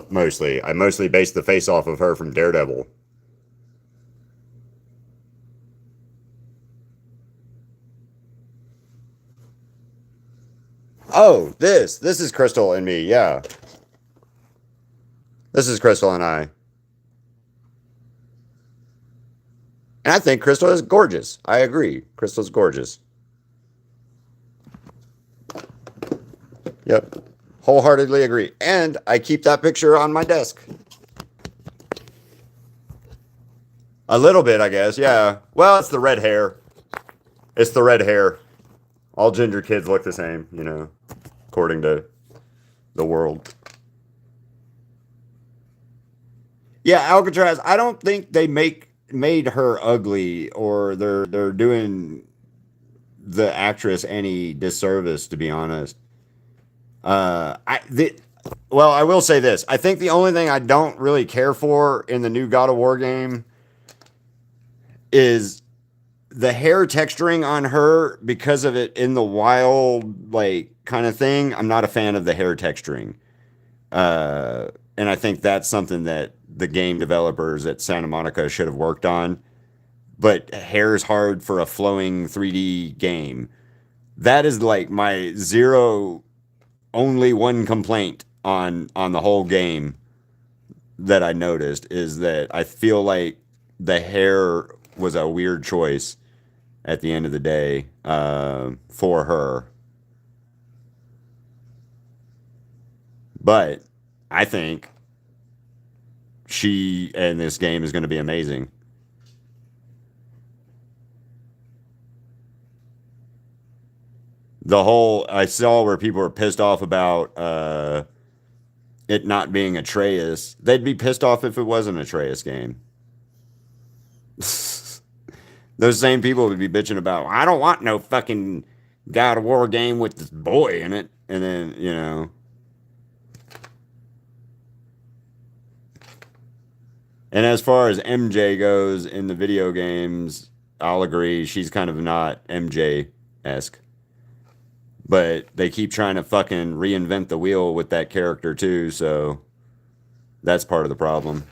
Mostly. I mostly based the face off of her from Daredevil. Oh, this is Crystal and me, yeah. This is Crystal and I. And I think Crystal is gorgeous. I agree. Crystal's gorgeous. Yep. Wholeheartedly agree. And I keep that picture on my desk. A little bit, I guess, yeah. Well, it's the red hair. It's the red hair. All ginger kids look the same, you know, according to the world. Yeah, Alcatraz, I don't think they made her ugly, or they're doing the actress any disservice, to be honest. Well, I will say this. I think the only thing I don't really care for in the new God of War game is the hair texturing on her, because of it in the wild, like, kind of thing. I'm not a fan of the hair texturing. And I think that's something that the game developers at Santa Monica should have worked on. But hair is hard for a flowing 3D game. That is like my zero, only one complaint on the whole game that I noticed, is that I feel like the hair was a weird choice at the end of the day, for her. But I think she in this game is going to be amazing. The whole, I saw where people were pissed off about it not being Atreus. They'd be pissed off if it was an Atreus game. Those same people would be bitching about, I don't want no fucking God of War game with this boy in it. And then, you know. And as far as MJ goes in the video games, I'll agree. She's kind of not MJ esque. But they keep trying to fucking reinvent the wheel with that character too, so that's part of the problem.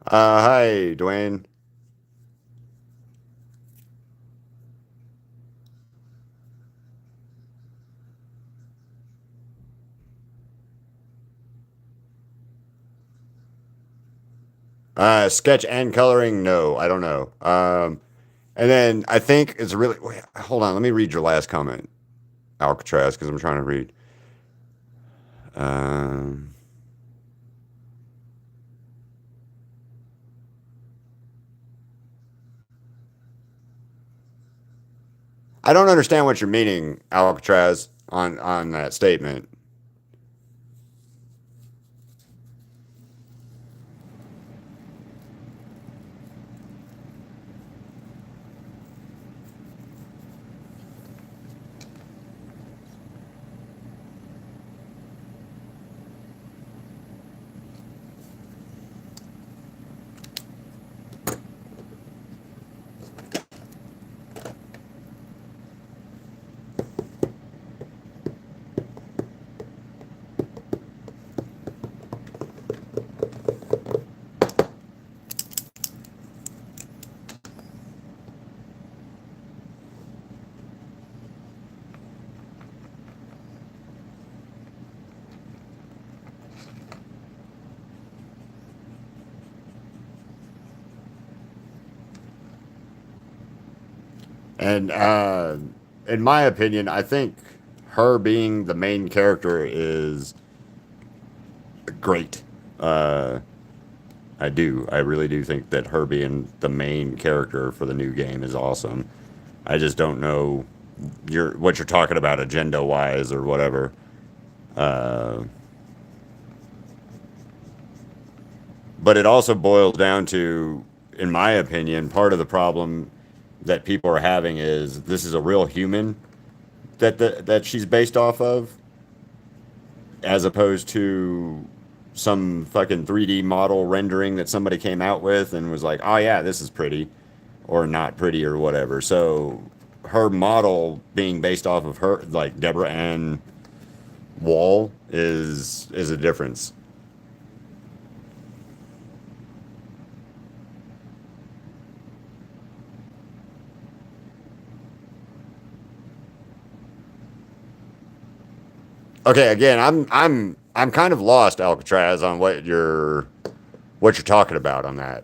Hi, Dwayne. Sketch and coloring? No, I don't know. And then I think it's really. Wait, hold on, let me read your last comment, Alcatraz, because I'm trying to read. Um, I don't understand what you're meaning, Alcatraz, on that statement. And in my opinion, I think her being the main character is great. Uh, I do. I really do think that her being the main character for the new game is awesome. I just don't know what you're talking about agenda wise or whatever. Uh, but it also boils down to, in my opinion, part of the problem that people are having is this is a real human that she's based off of, as opposed to some fucking 3D model rendering that somebody came out with and was like, oh yeah, this is pretty, or not pretty, or whatever. So her model being based off of her, like Deborah Ann Wahl, is a difference. Okay, again, I'm kind of lost, Alcatraz, on what you're talking about on that.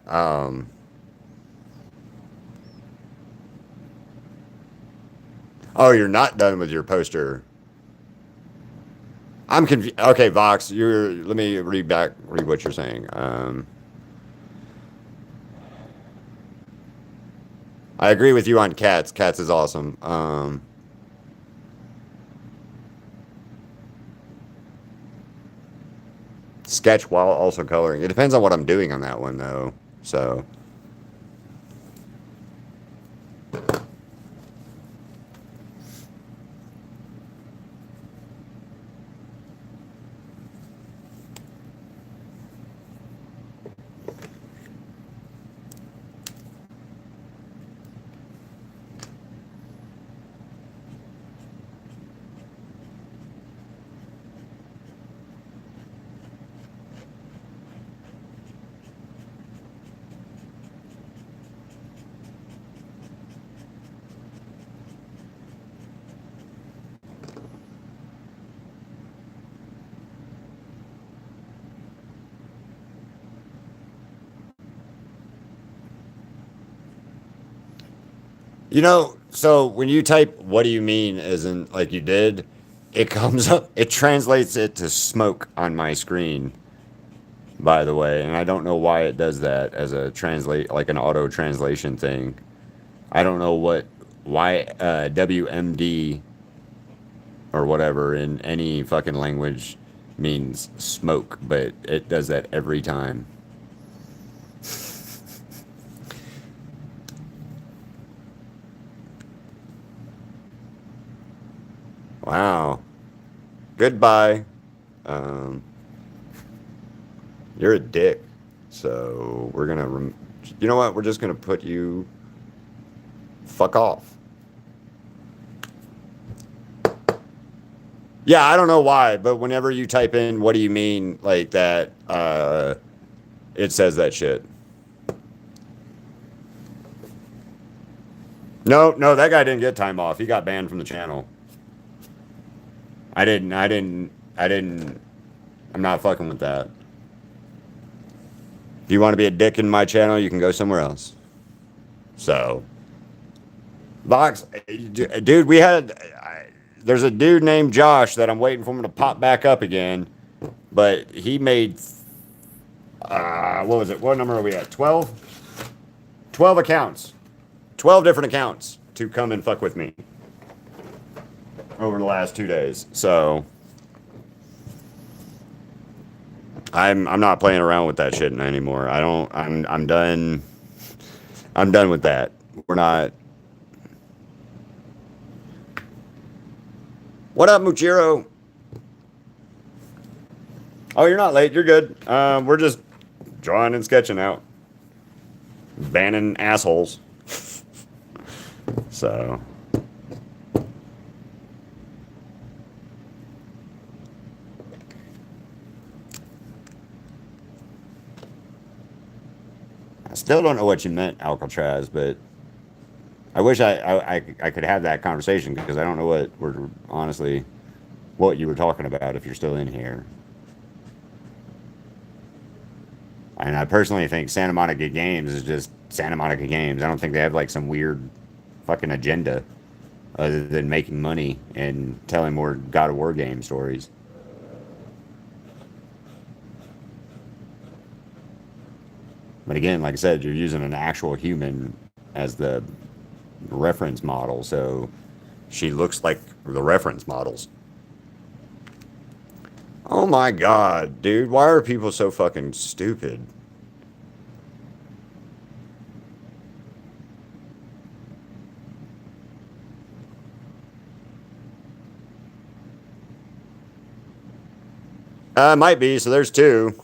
Oh, you're not done with your poster. I'm confused. Okay, Vox, let me read what you're saying. I agree with you on cats. Cats is awesome. Sketch while also coloring. It depends on what I'm doing on that one, though. So, so when you type "what do you mean" as in like you did, it comes up. It translates it to smoke on my screen. By the way, and I don't know why it does that as a translate, like an auto translation thing. I don't know why WMD or whatever in any fucking language means smoke, but it does that every time. Wow. Goodbye. Um, you're a dick. So we're gonna, you know what? We're just gonna put you fuck off. Yeah, I don't know why, but whenever you type in "what do you mean" like that, it says that shit. No, no, that guy didn't get time off. He got banned from the channel. I didn't. I didn't. I didn't. I'm not fucking with that. If you want to be a dick in my channel, you can go somewhere else. So, Vox, dude, there's a dude named Josh that I'm waiting for him to pop back up again, but he made, what was it? What number are we at? 12? 12 accounts. 12 different accounts to come and fuck with me over the last 2 days. So, I'm not playing around with that shit anymore. I'm done. I'm done with that. We're not. What up, Muchiro? Oh, you're not late. You're good. We're just drawing and sketching out, banning assholes. So. I still don't know what you meant, Alcatraz, but I wish I could have that conversation because I don't know what you were talking about if you're still in here. And I personally think Santa Monica Games is just Santa Monica Games. I don't think they have like some weird fucking agenda other than making money and telling more God of War game stories. But again, like I said, you're using an actual human as the reference model, so she looks like the reference models. Oh my god, dude, why are people so fucking stupid? Might be, so there's two.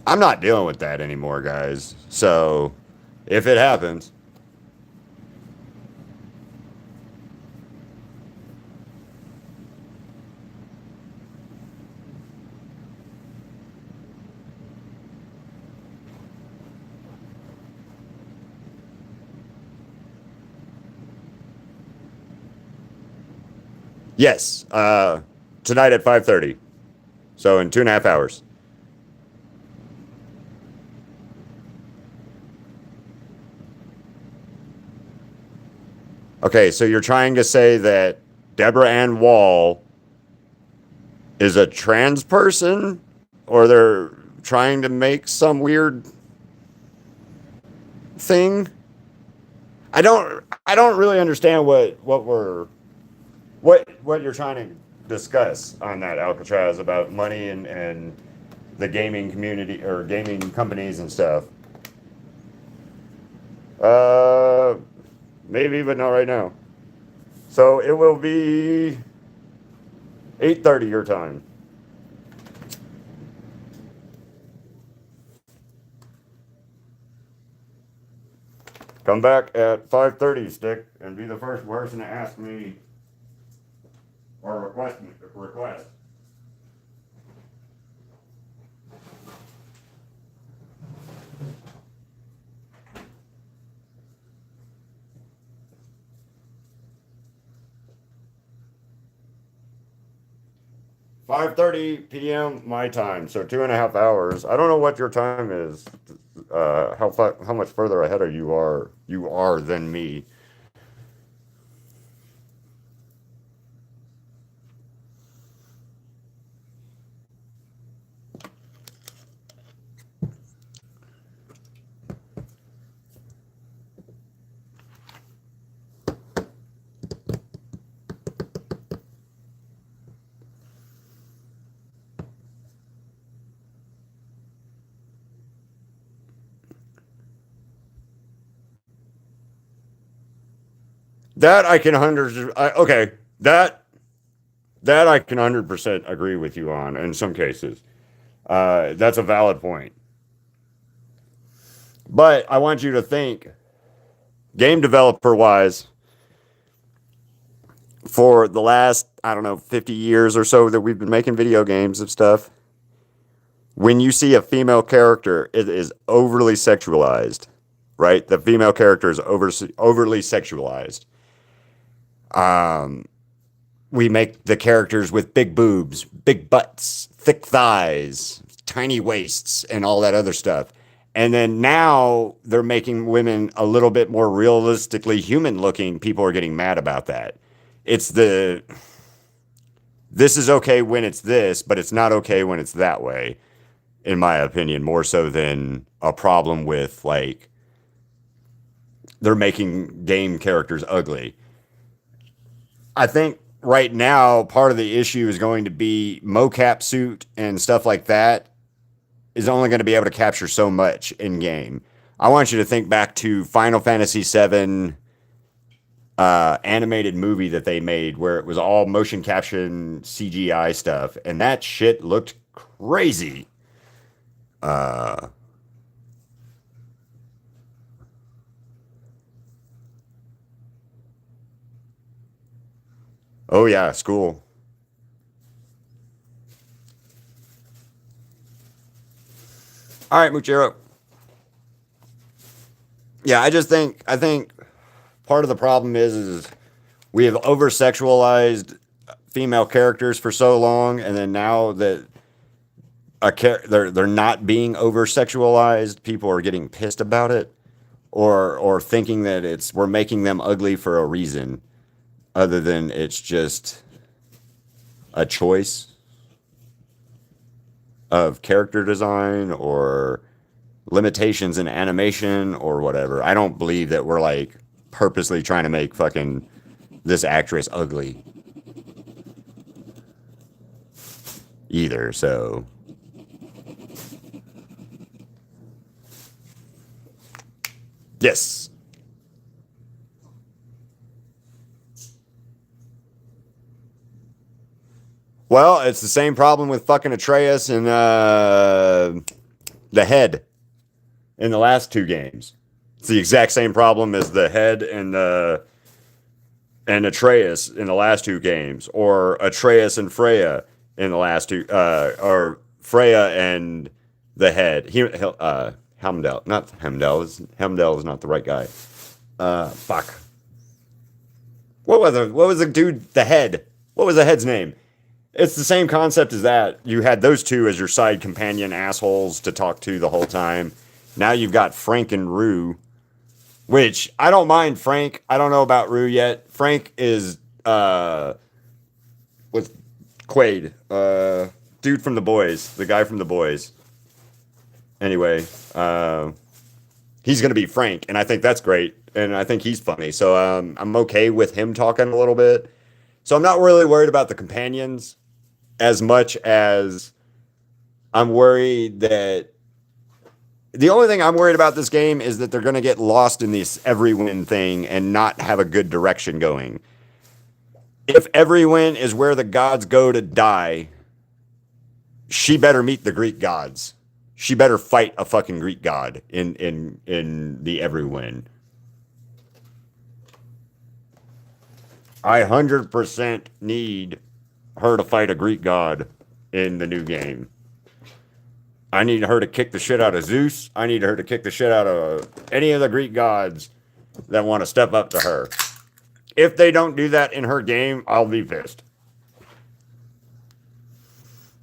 I'm not dealing with that anymore, guys. So, if it happens, yes, tonight at 5:30. So in 2.5 hours. Okay, so you're trying to say that Deborah Ann Wahl is a trans person, or they're trying to make some weird thing? I don't really understand what you're trying to discuss on that, Alcatraz, about money and the gaming community or gaming companies and stuff. Uh, Maybe, but not right now. So it will be 8:30 your time. Come back at 5:30, Stick, and be the first person to ask me or request. 5:30 p.m. my time, so 2.5 hours. I don't know what your time is. How much further ahead you are than me. That I can okay. That I can 100% agree with you on in some cases. That's a valid point. But I want you to think, game developer wise, for the last, I don't know, 50 years or so that we've been making video games and stuff, when you see a female character, it is overly sexualized, right? The female character is overly sexualized. We make the characters with big boobs, big butts, thick thighs, tiny waists, and all that other stuff. And then now they're making women a little bit more realistically human looking. People are getting mad about that. It's this is okay when it's this, but it's not okay when it's that way, in my opinion, more so than a problem with like they're making game characters ugly. I think right now part of the issue is going to be mocap suit and stuff like that is only going to be able to capture so much in game. I want you to think back to Final Fantasy VII animated movie that they made where it was all motion caption CGI stuff, and that shit looked crazy. Uh, oh yeah, school. All right, Muchero. Yeah, I think part of the problem is we have over sexualized female characters for so long, and then now that they're not being over sexualized. People are getting pissed about it, or thinking that we're making them ugly for a reason other than it's just a choice of character design or limitations in animation or whatever. I don't believe that we're like purposely trying to make fucking this actress ugly either. So yes. Well, it's the same problem with fucking Atreus and the head in the last two games. It's the exact same problem as the head and Atreus in the last two games, or Atreus and Freya in the last two, or Freya and the head. Hemdell, not Hemdell. Hemdell is not the right guy. Fuck. What was the dude? The head. What was the head's name? It's the same concept as that. You had those two as your side companion assholes to talk to the whole time. Now you've got Frank and Rue, which I don't mind Frank. I don't know about Rue yet. Frank is with Quaid, dude from The Boys, the guy from The Boys. Anyway, he's gonna be Frank, and I think that's great, and I think he's funny. So I'm okay with him talking a little bit. So I'm not really worried about the companions as much as I'm worried that the only thing I'm worried about this game is that they're going to get lost in this every win thing and not have a good direction going. If every win is where the gods go to die, she better meet the Greek gods. She better fight a fucking Greek god in the every win. I 100% need her to fight a Greek god in the new game. I need her to kick the shit out of Zeus. I need her to kick the shit out of any of the Greek gods that want to step up to her. If they don't do that in her game, I'll be pissed.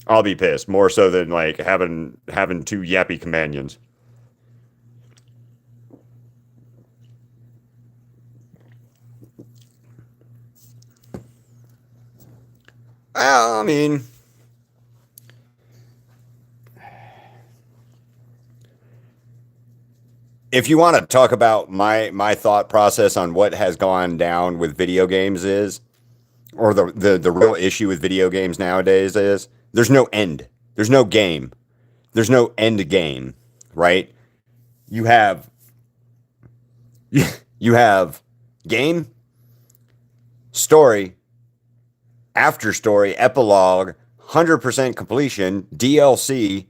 I'll be pissed more so than like having two yappy companions. Well, I mean, if you want to talk about my thought process on what has gone down with video games is, or the real issue with video games nowadays is, there's no end. There's no game. There's no end game, right? You have you have game, story, after story, epilogue, 100% completion, DLC,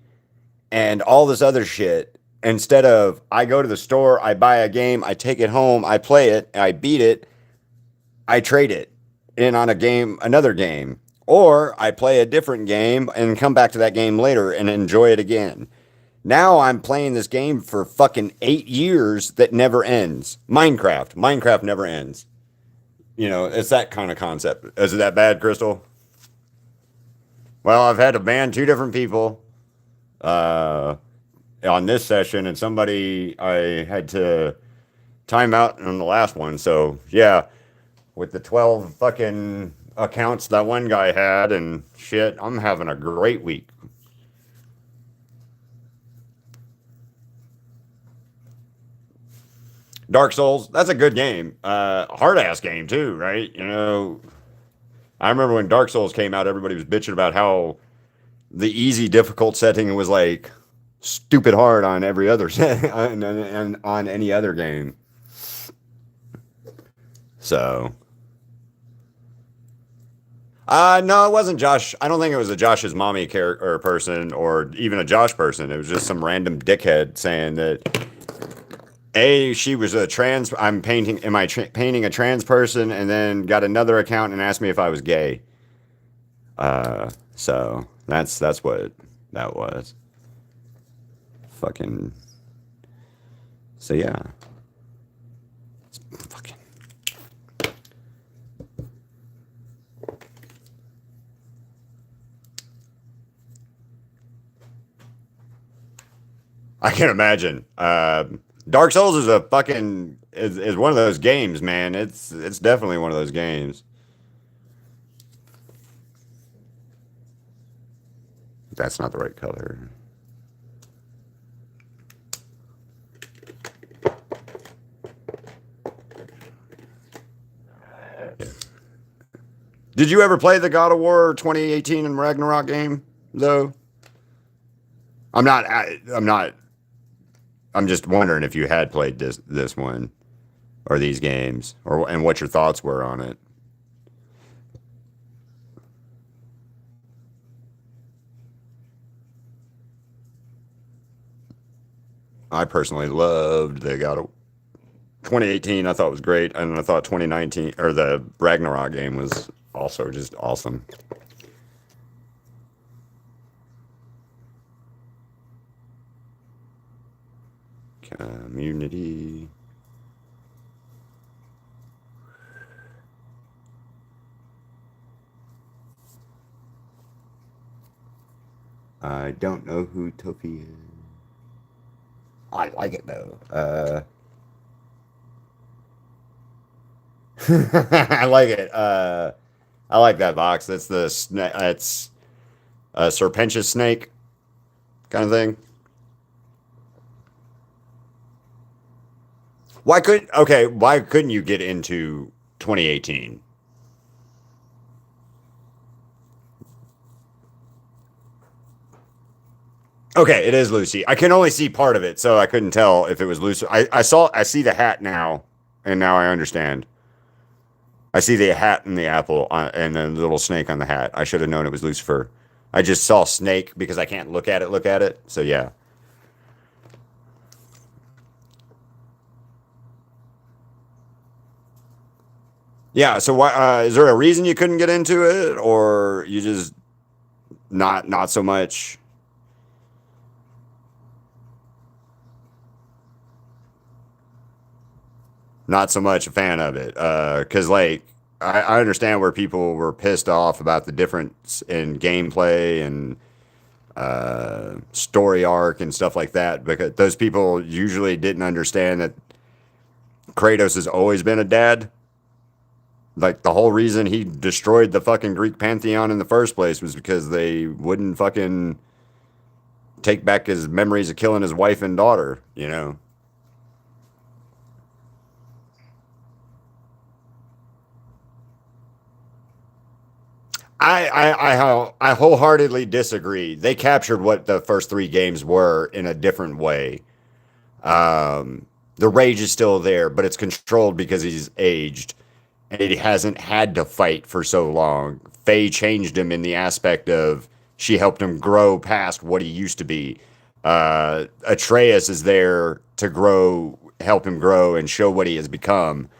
and all this other shit. Instead of I go to the store, I buy a game, I take it home, I play it, I beat it, I trade it in on another game. Or I play a different game and come back to that game later and enjoy it again. Now I'm playing this game for fucking 8 years that never ends. Minecraft never ends. You know, it's that kind of concept. Is it that bad, Crystal? Well, I've had to ban 2 different people on this session, and somebody I had to time out on the last one. So, yeah, with the 12 fucking accounts that one guy had and shit, I'm having a great week. Dark Souls, that's a good game. Hard ass game too, right? You know, I remember when Dark Souls came out, everybody was bitching about how the easy difficult setting was like stupid hard on every other set and on any other game. So, no, it wasn't Josh. I don't think it was a Josh's mommy character or person, or even a Josh person. It was just some random dickhead saying that she was a trans. I'm painting. Am I painting a trans person? And then got another account and asked me if I was gay. So that's what that was. Fucking. So yeah. Fucking. I can imagine. Dark Souls is a fucking is one of those games, man. It's definitely one of those games. That's not the right color. Did you ever play the God of War 2018 and Ragnarok game though? I'm not. I'm not. I'm just wondering if you had played this one or these games, or and what your thoughts were on it. I personally loved the God of 2018. I thought was great, and I thought 2019 or the Ragnarok game was also just awesome. Community. I don't know who Tofi is. I like it though. I like it. I like that box. That's the snake. It's a serpentious snake kind of thing. Why couldn't? Okay, why couldn't you get into 2018? Okay, it is Lucy. I can only see part of it, so I couldn't tell if it was Lucy. I see the hat now, and now I understand. I see the hat and the apple and the little snake on the hat. I should have known it was Lucifer. I just saw snake because I can't look at it. Look at it. So yeah, yeah. So why is there a reason you couldn't get into it, or you just not so much? Not so much a fan of it. Because like I understand where people were pissed off about the difference in gameplay and story arc and stuff like that. Because those people usually didn't understand that Kratos has always been a dad. Like the whole reason he destroyed the fucking Greek pantheon in the first place was because they wouldn't fucking take back his memories of killing his wife and daughter. You know. I wholeheartedly disagree. They captured what the first three games were in a different way. The rage is still there, but it's controlled because he's aged and he hasn't had to fight for so long. Faye changed him in the aspect of she helped him grow past what he used to be. Atreus is there to grow, help him grow, and show what he has become.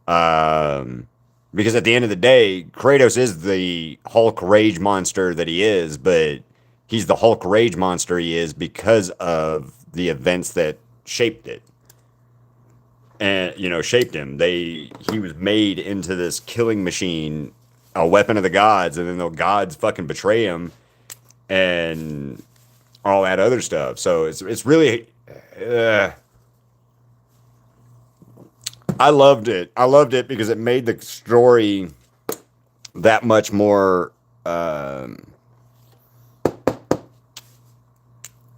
Um, because at the end of the day, Kratos is the Hulk rage monster that he is, but he's the Hulk rage monster he is because of the events that shaped it and shaped him. He was made into this killing machine, a weapon of the gods, and then the gods fucking betray him and all that other stuff. So it's really I loved it. I loved it because it made the story that much more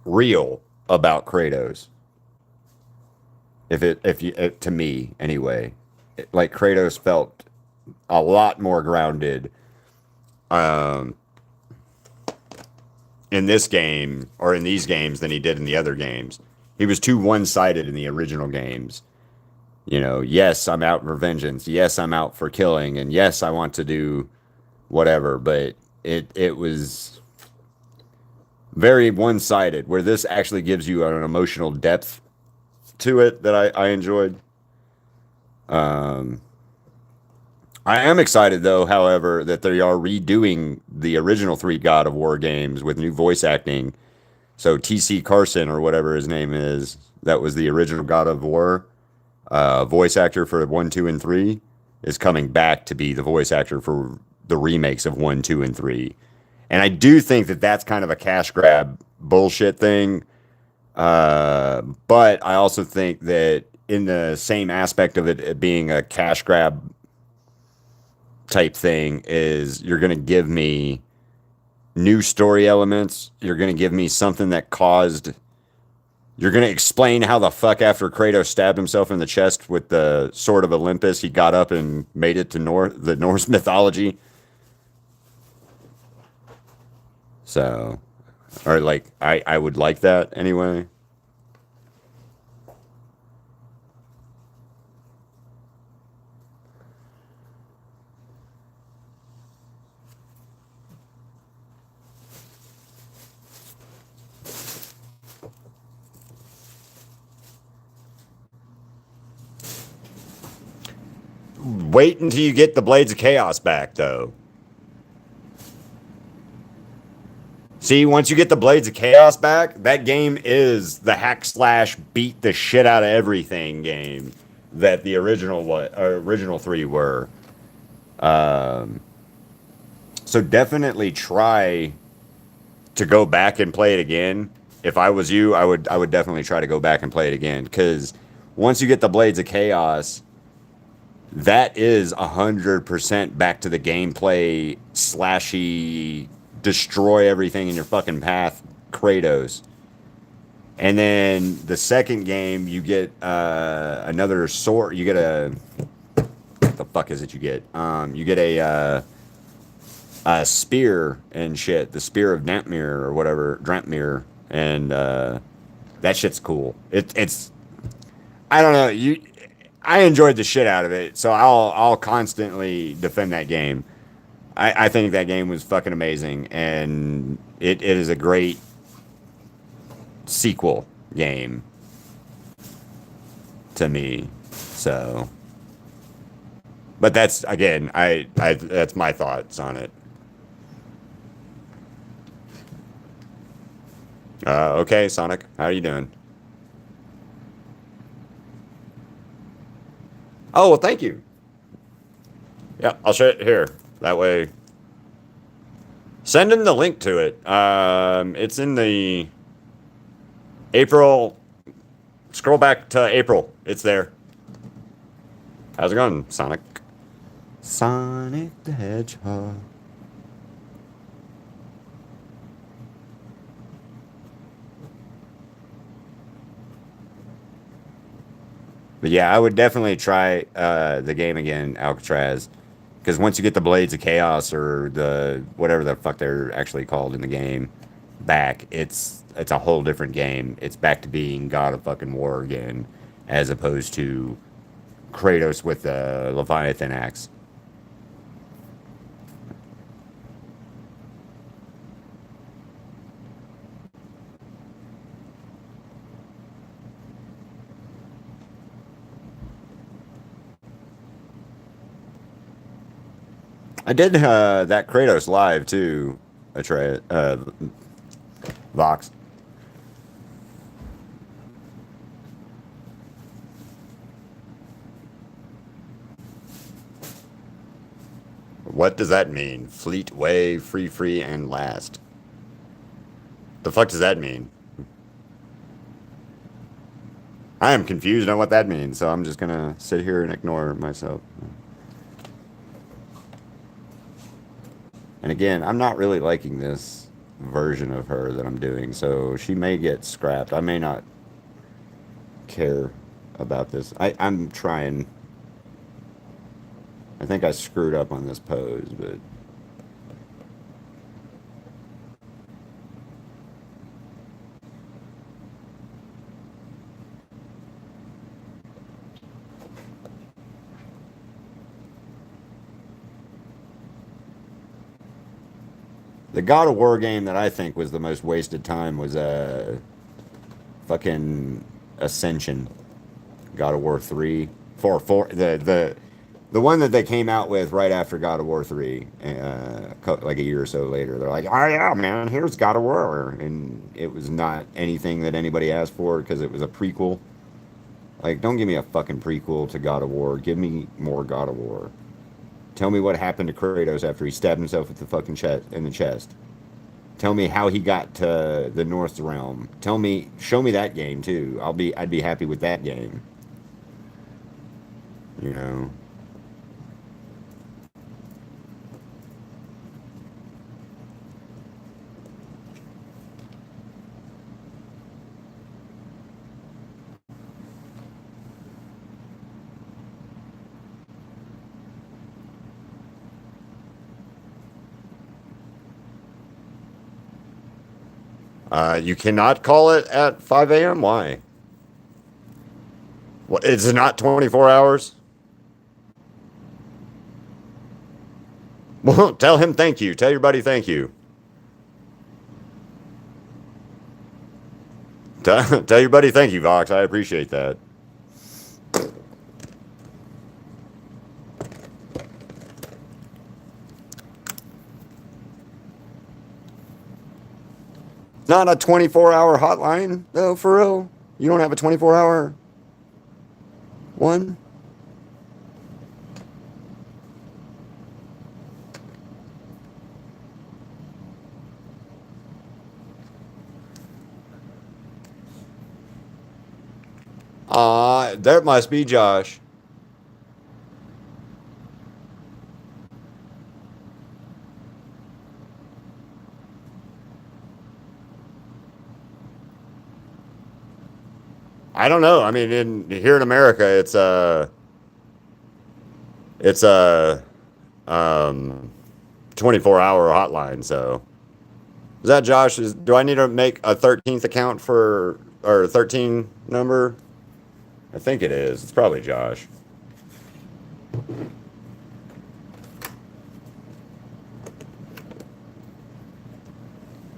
real about Kratos. If you to me anyway, like Kratos felt a lot more grounded um, in this game or in these games than he did in the other games. He was too one-sided in the original games. Yes, I'm out for vengeance. Yes, I'm out for killing, and yes, I want to do whatever. But it was very one-sided. Where this actually gives you an emotional depth to it that I enjoyed. Um, I am excited though, however, that they are redoing the original three God of War games with new voice acting. So T.C. Carson or whatever his name is, that was the original God of War voice actor for 1, 2, and 3, is coming back to be the voice actor for the remakes of 1, 2, and 3. And I do think that that's kind of a cash grab bullshit thing But I also think that in the same aspect of it being a cash grab type thing, is you're going to give me new story elements. You're going to give me something that caused. You're going to explain how the fuck after Kratos stabbed himself in the chest with the sword of Olympus, he got up and made it to the Norse mythology. So, or like I would like that anyway. Wait until you get the Blades of Chaos back, though. See, once you get the Blades of Chaos back, that game is the hack slash beat the shit out of everything game that the original three were. Um, so definitely try to go back and play it again. If I was you, I would definitely try to go back and play it again because once you get the Blades of Chaos, that is 100% back to the gameplay slashy, destroy everything in your fucking path, Kratos. And then the second game, you get another sword. You get a what the fuck is it? You get a spear and shit. The spear of Dampmere or whatever, Drampmere, and that shit's cool. It's I don't know. I enjoyed the shit out of it, so I'll constantly defend that game. I think that game was fucking amazing, and it is a great sequel game to me. So, but that's again, I that's my thoughts on it. Okay, Sonic, how are you doing? Oh well, thank you. Yeah, I'll show it here. That way, send him the link to it. It's in the April. Scroll back to April. It's there. How's it going, Sonic? Sonic the Hedgehog. But yeah, I would definitely try the game again, Alcatraz, because once you get the Blades of Chaos or the whatever the fuck they're actually called in the game back, it's a whole different game. It's back to being God of fucking War again, as opposed to Kratos with the Leviathan axe. I did that Kratos live too, Atreus, Vox. What does that mean? Fleet, way, free, and last. The fuck does that mean? I am confused on what that means, so I'm just gonna sit here and ignore myself. And again, I'm not really liking this version of her that I'm doing, so she may get scrapped. I may not care about this. I'm trying. I think I screwed up on this pose, but the God of War game that I think was the most wasted time was fucking Ascension. God of War 3. 4 the one that they came out with right after God of War 3, like a year or so later. They're like, oh yeah, man, here's God of War. And it was not anything that anybody asked for because it was a prequel. Like, don't give me a fucking prequel to God of War. Give me more God of War. Tell me what happened to Kratos after he stabbed himself with the fucking chest in the chest. Tell me how he got to the North Realm. Show me that game too. I'd be happy with that game. You know. You cannot call it at 5 a.m. Why? Well, it's not 24 hours. Well, tell him thank you. Tell your buddy thank you. Tell your buddy thank you, Vox. I appreciate that. Not a 24-hour hotline, though, for real. You don't have a 24-hour one? That must be Josh. I don't know. I mean, here in America, it's a 24-hour hotline. So is that Josh? Do I need to make a 13th account for or 13 number? I think it is. It's probably Josh.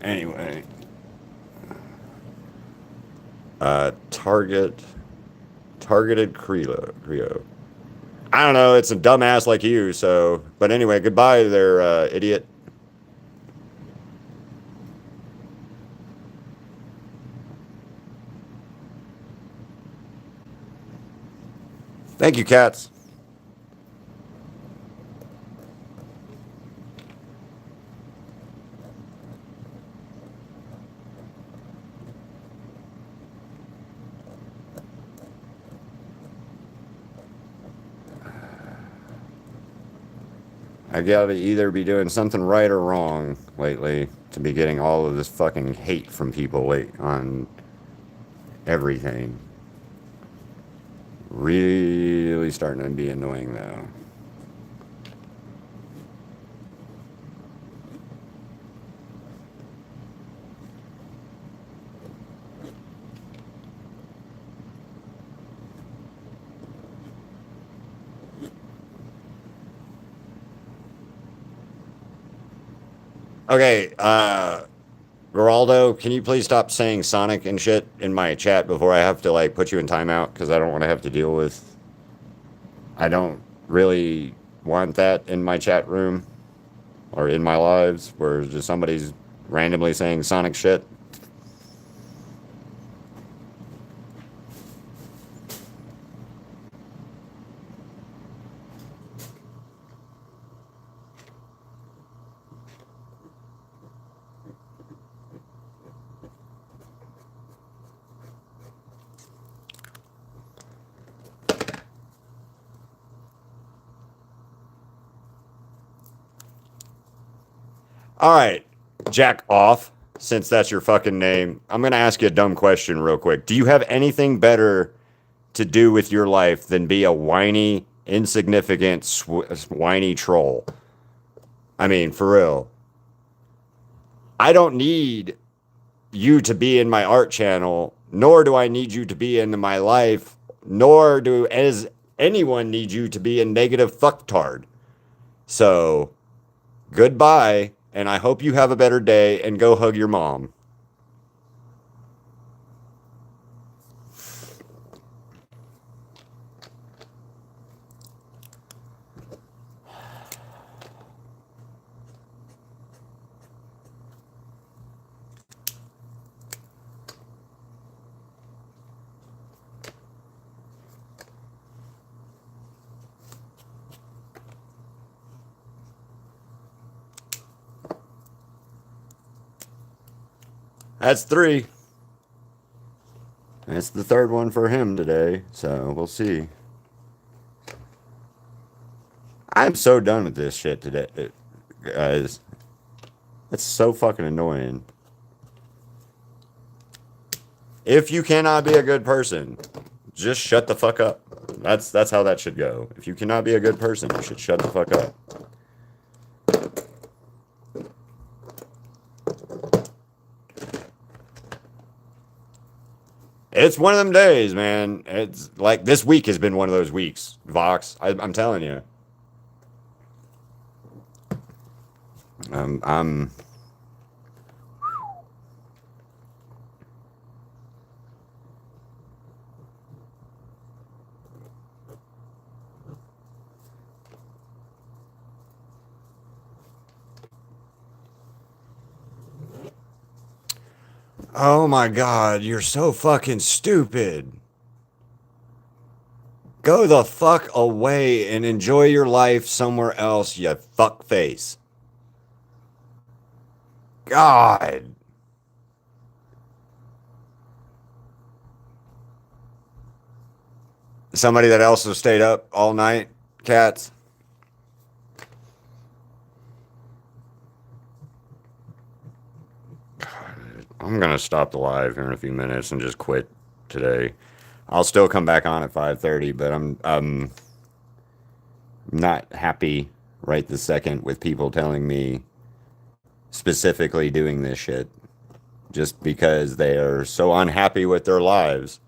Anyway, targeted Creo. I don't know. It's a dumbass like you. So, but anyway, goodbye there, idiot. Thank you, cats. I gotta either be doing something right or wrong lately to be getting all of this fucking hate from people on everything. Really starting to be annoying though. Okay, Geraldo, can you please stop saying Sonic and shit in my chat before I have to like put you in timeout because I don't want to have to deal with. I don't really want that in my chat room or in my lives where just somebody's randomly saying Sonic shit. All right, Jack off. Since that's your fucking name, I'm gonna ask you a dumb question real quick. Do you have anything better to do with your life than be a whiny, insignificant, whiny troll? I mean, for real. I don't need you to be in my art channel, nor do I need you to be in my life, nor do as anyone need you to be a negative fucktard. So, goodbye, and I hope you have a better day and go hug your mom. That's 3. That's the third one for him today, so we'll see. I'm so done with this shit today, guys. It's so fucking annoying. If you cannot be a good person, just shut the fuck up. That's how that should go. If you cannot be a good person, you should shut the fuck up. It's one of them days, man. It's like this week has been one of those weeks, Vox. I'm telling you. I'm. Oh my god, you're so fucking stupid. Go the fuck away and enjoy your life somewhere else, you fuck face. God. Somebody that also stayed up all night, cats. I'm gonna stop the live here in a few minutes and just quit today. I'll still come back on at 5:30, but I'm not happy right this second with people telling me specifically doing this shit just because they are so unhappy with their lives.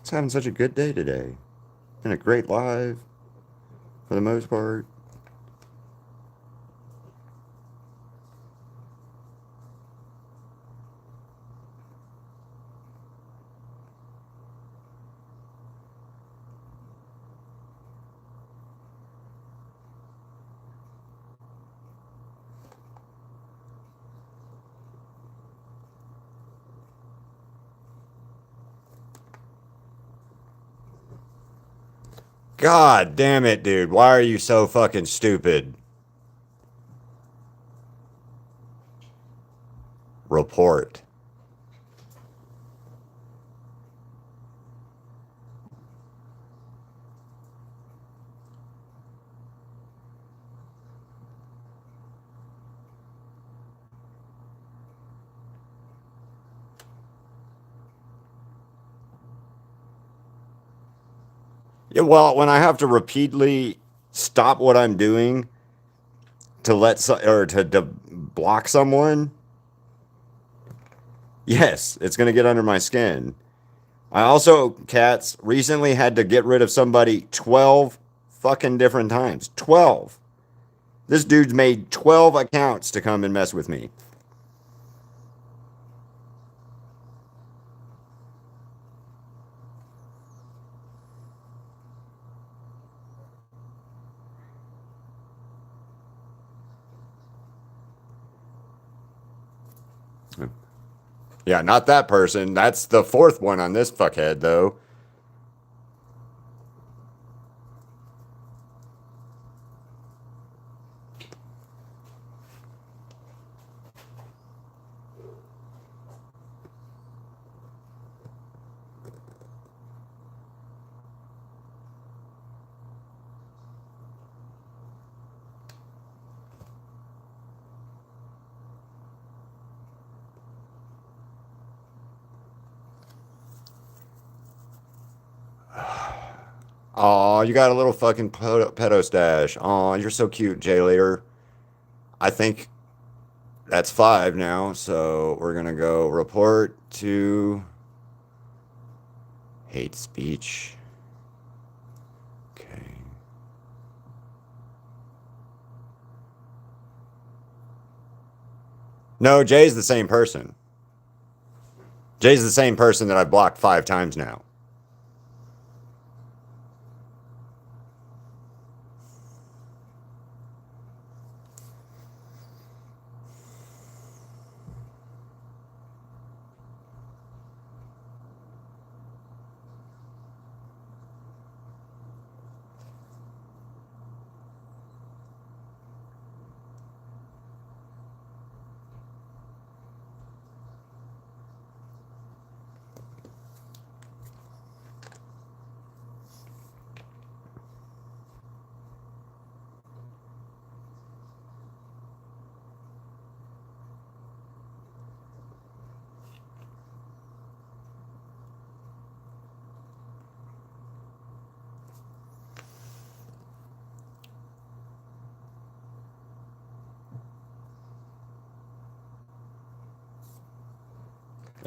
It's having such a good day today. And a great live for the most part. God damn it, dude. Why are you so fucking stupid? Report. Yeah, well, when I have to repeatedly stop what I'm doing to to block someone, yes, it's gonna get under my skin. I also, cats, recently had to get rid of somebody 12 fucking different times. 12. This dude's made 12 accounts to come and mess with me. Yeah, not that person. That's the fourth one on this fuckhead, though. Aw, you got a little fucking pedo stash. Aw, you're so cute, Jay later. I think that's 5 now, so we're gonna go report to hate speech. Okay. No, Jay's the same person. Jay's the same person that I've blocked 5 times now.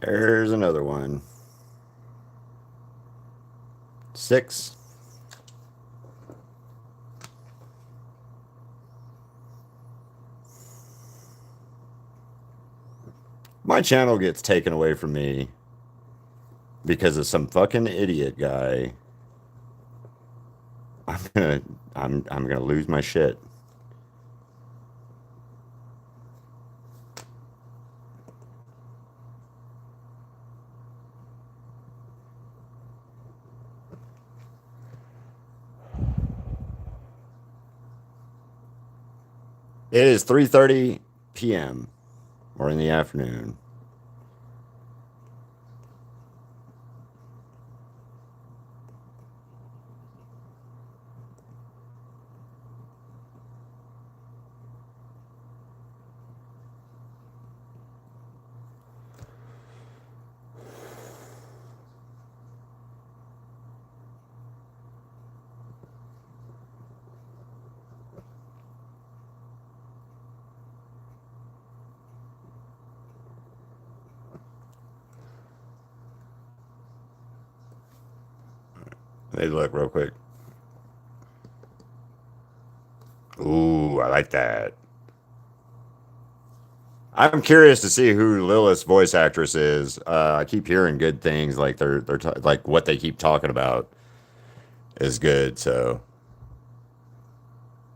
There's another one. 6. My channel gets taken away from me because of some fucking idiot guy. I'm gonna lose my shit. It is 3:30 p.m. or in the afternoon. Let me look real quick. Ooh, I like that. I'm curious to see who Lilith's voice actress is. I keep hearing good things, like like what they keep talking about is good. So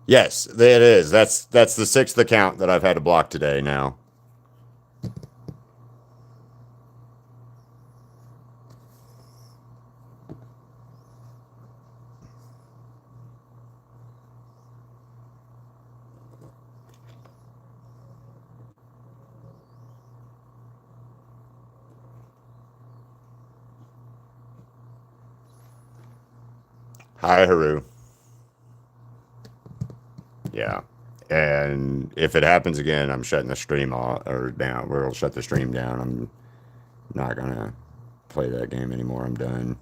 yes, it is. That's the 6th account that I've had to block today. Now, hi Haru. Yeah, and if it happens again, I'm shutting the stream off or down. We'll shut the stream down. I'm not gonna play that game anymore. I'm done.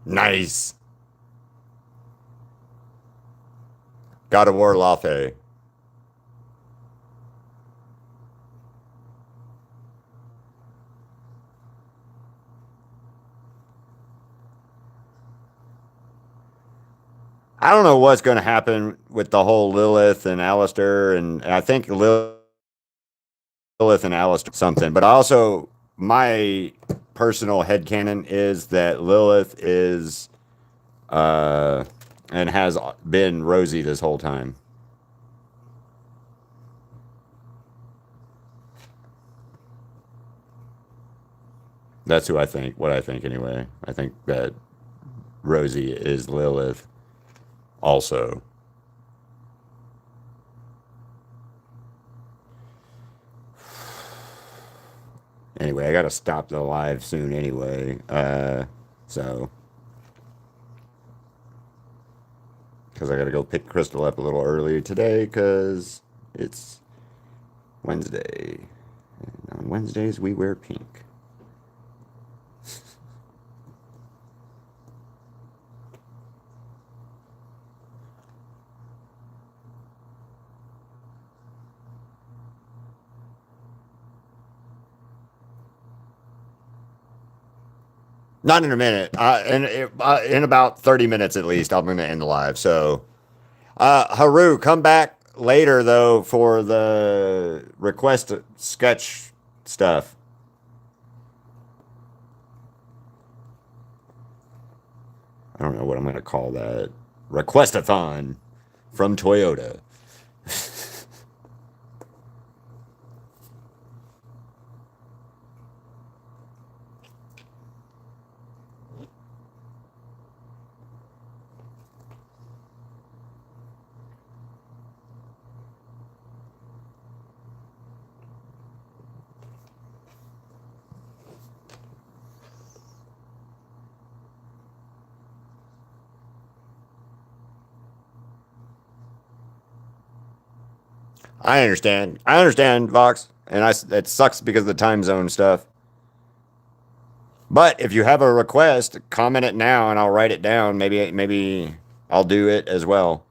Nice. Got a War Laufey. I don't know what's going to happen with the whole Lilith and Alistair, and I think Lilith and Alistair something. But also, my personal headcanon is that Lilith is and has been Rosie this whole time. That's who I think. What I think anyway. I think that Rosie is Lilith also. Anyway, I gotta stop the live soon anyway. So because I gotta go pick Crystal up a little early today because it's Wednesday. And on Wednesdays we wear pink. Not in a minute. In about 30 minutes at least, I'm going to end the live. So, Haru, come back later though for the request sketch stuff. I don't know what I'm going to call that. Requestathon from Toyota. I understand. I understand, Vox, and it sucks because of the time zone stuff. But if you have a request, comment it now, and I'll write it down. Maybe I'll do it as well.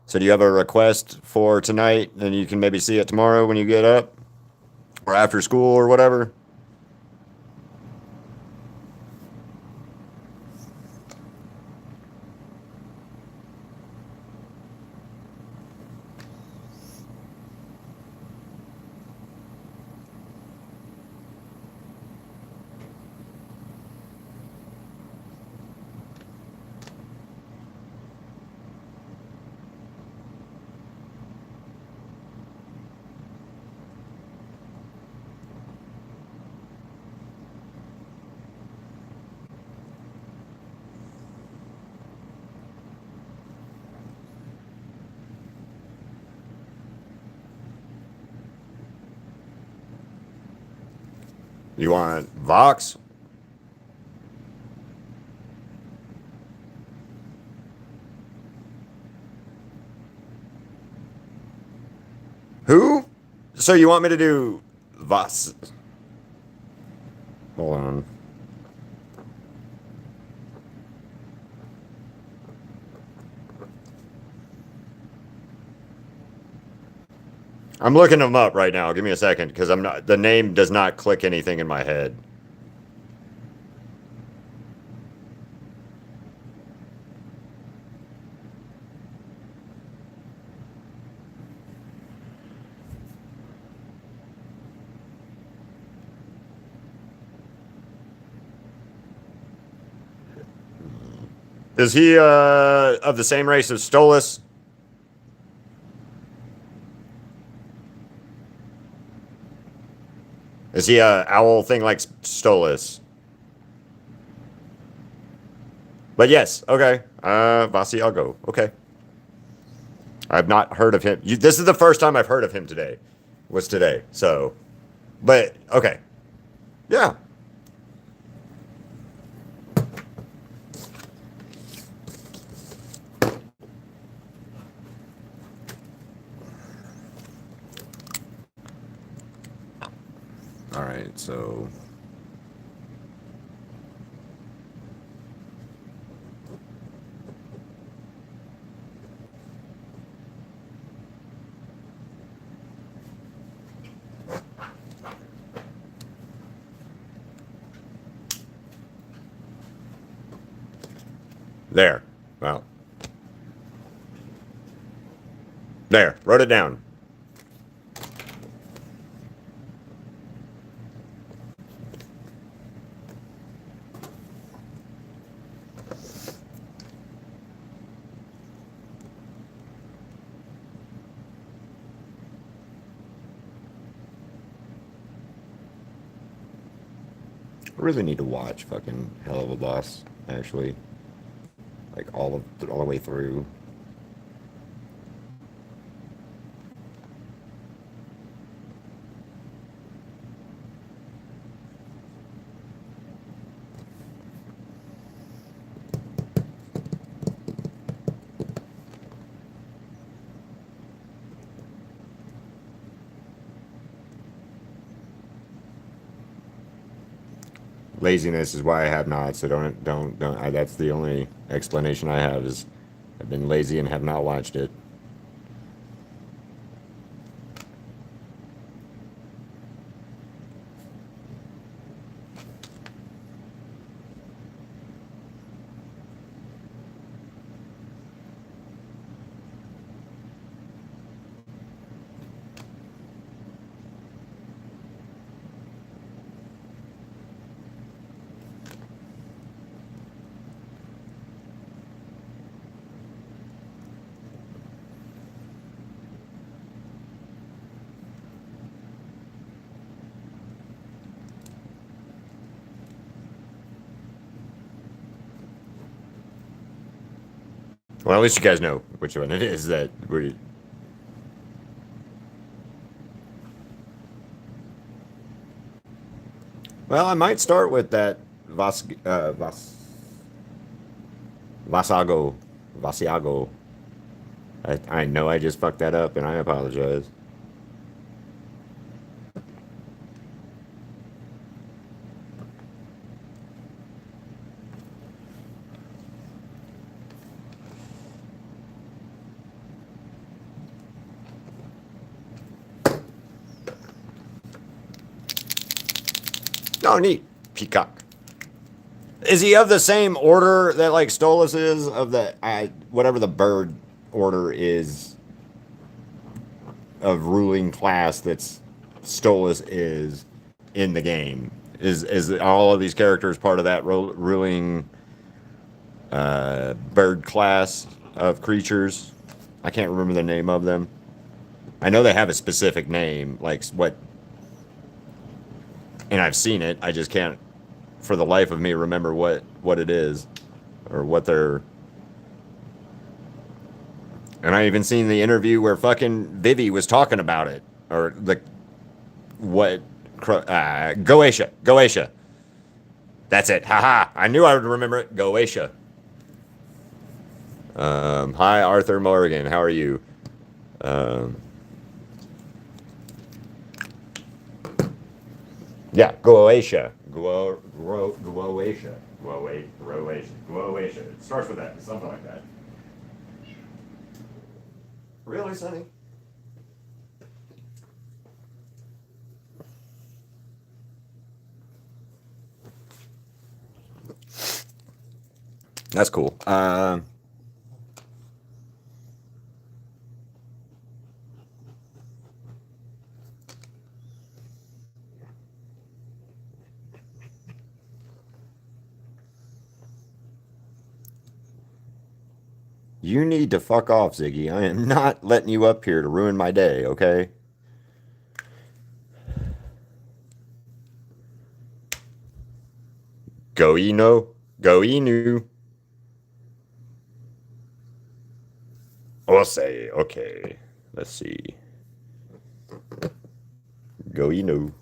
So do you have a request for tonight, and you can maybe see it tomorrow when you get up, or after school, or whatever? You want Vox? Who? So you want me to do Vox? Hold on. I'm looking them up right now. Give me a second, because I'm not. The name does not click anything in my head. Is he of the same race as Stolas? Is he a owl thing like Stolas? But yes, okay. Vasi, I'll go. Okay. I've not heard of him. This is the first time I've heard of him today. Was today. So, but okay. Yeah. All right. So. There. Well. There. Wrote it down. I really need to watch fucking Hell of a Boss, actually. Like all the way through. Laziness is why I have not. So don't. That's the only explanation I have is I've been lazy and have not watched it. Well, at least you guys know which one it is that we. Well, I might start with that Vasago. Vasiago. I know I just fucked that up and I apologize. Oh, neat. Peacock. Is he of the same order that like Stolas is of the whatever the bird order is of ruling class that's Stolas is in the game? Is all of these characters part of that ruling bird class of creatures? I can't remember the name of them. I know they have a specific name, like what, and I've seen it. I just can't, for the life of me, remember what it is or what they're. And I even seen the interview where fucking Vivi was talking about it, or the what, Goetia, Goetia. That's it. Haha. I knew I would remember it. Goetia. Hi, Arthur Morgan. How are you? Yeah, Goetia. Goetia. Goetia. It starts with that. Something like that. Really, Sonny? That's cool. You need to fuck off, Ziggy. I am not letting you up here to ruin my day, okay? Go Eno. Go Enu. I'll say, okay. Let's see. Go Enu.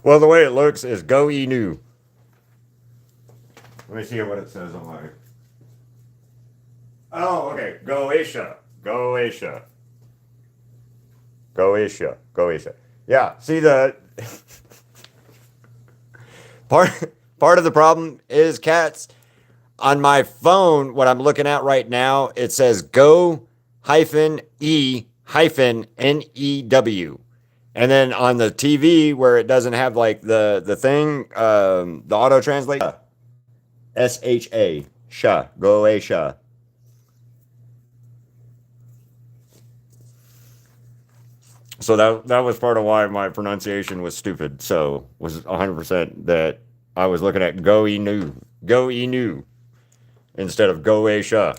Well, the way it looks is Go Enu. Let me see what it says on my. Oh, okay. Goetia. Goetia. Goetia. Goetia. Yeah. See the part. Part of the problem is cats. On my phone, what I'm looking at right now, it says Go hyphen E hyphen NEW. And then on the TV where it doesn't have like the thing, the auto translate, SHA, Sha, Goetia. So that was part of why my pronunciation was stupid. So was 100% that I was looking at Go Enu instead of Goetia.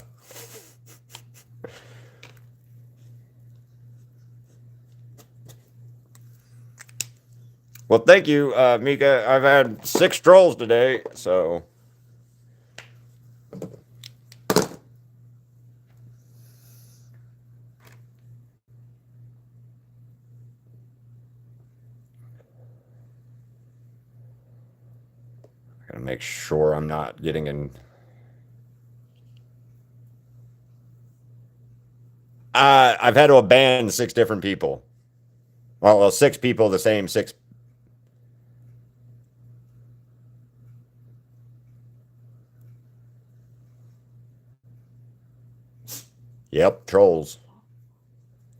Well, thank you, Mika. I've had 6 trolls today, so. I gotta make sure I'm not getting in. I've had to abandon 6 different people. Well, 6 people, the same 6. Yep, trolls.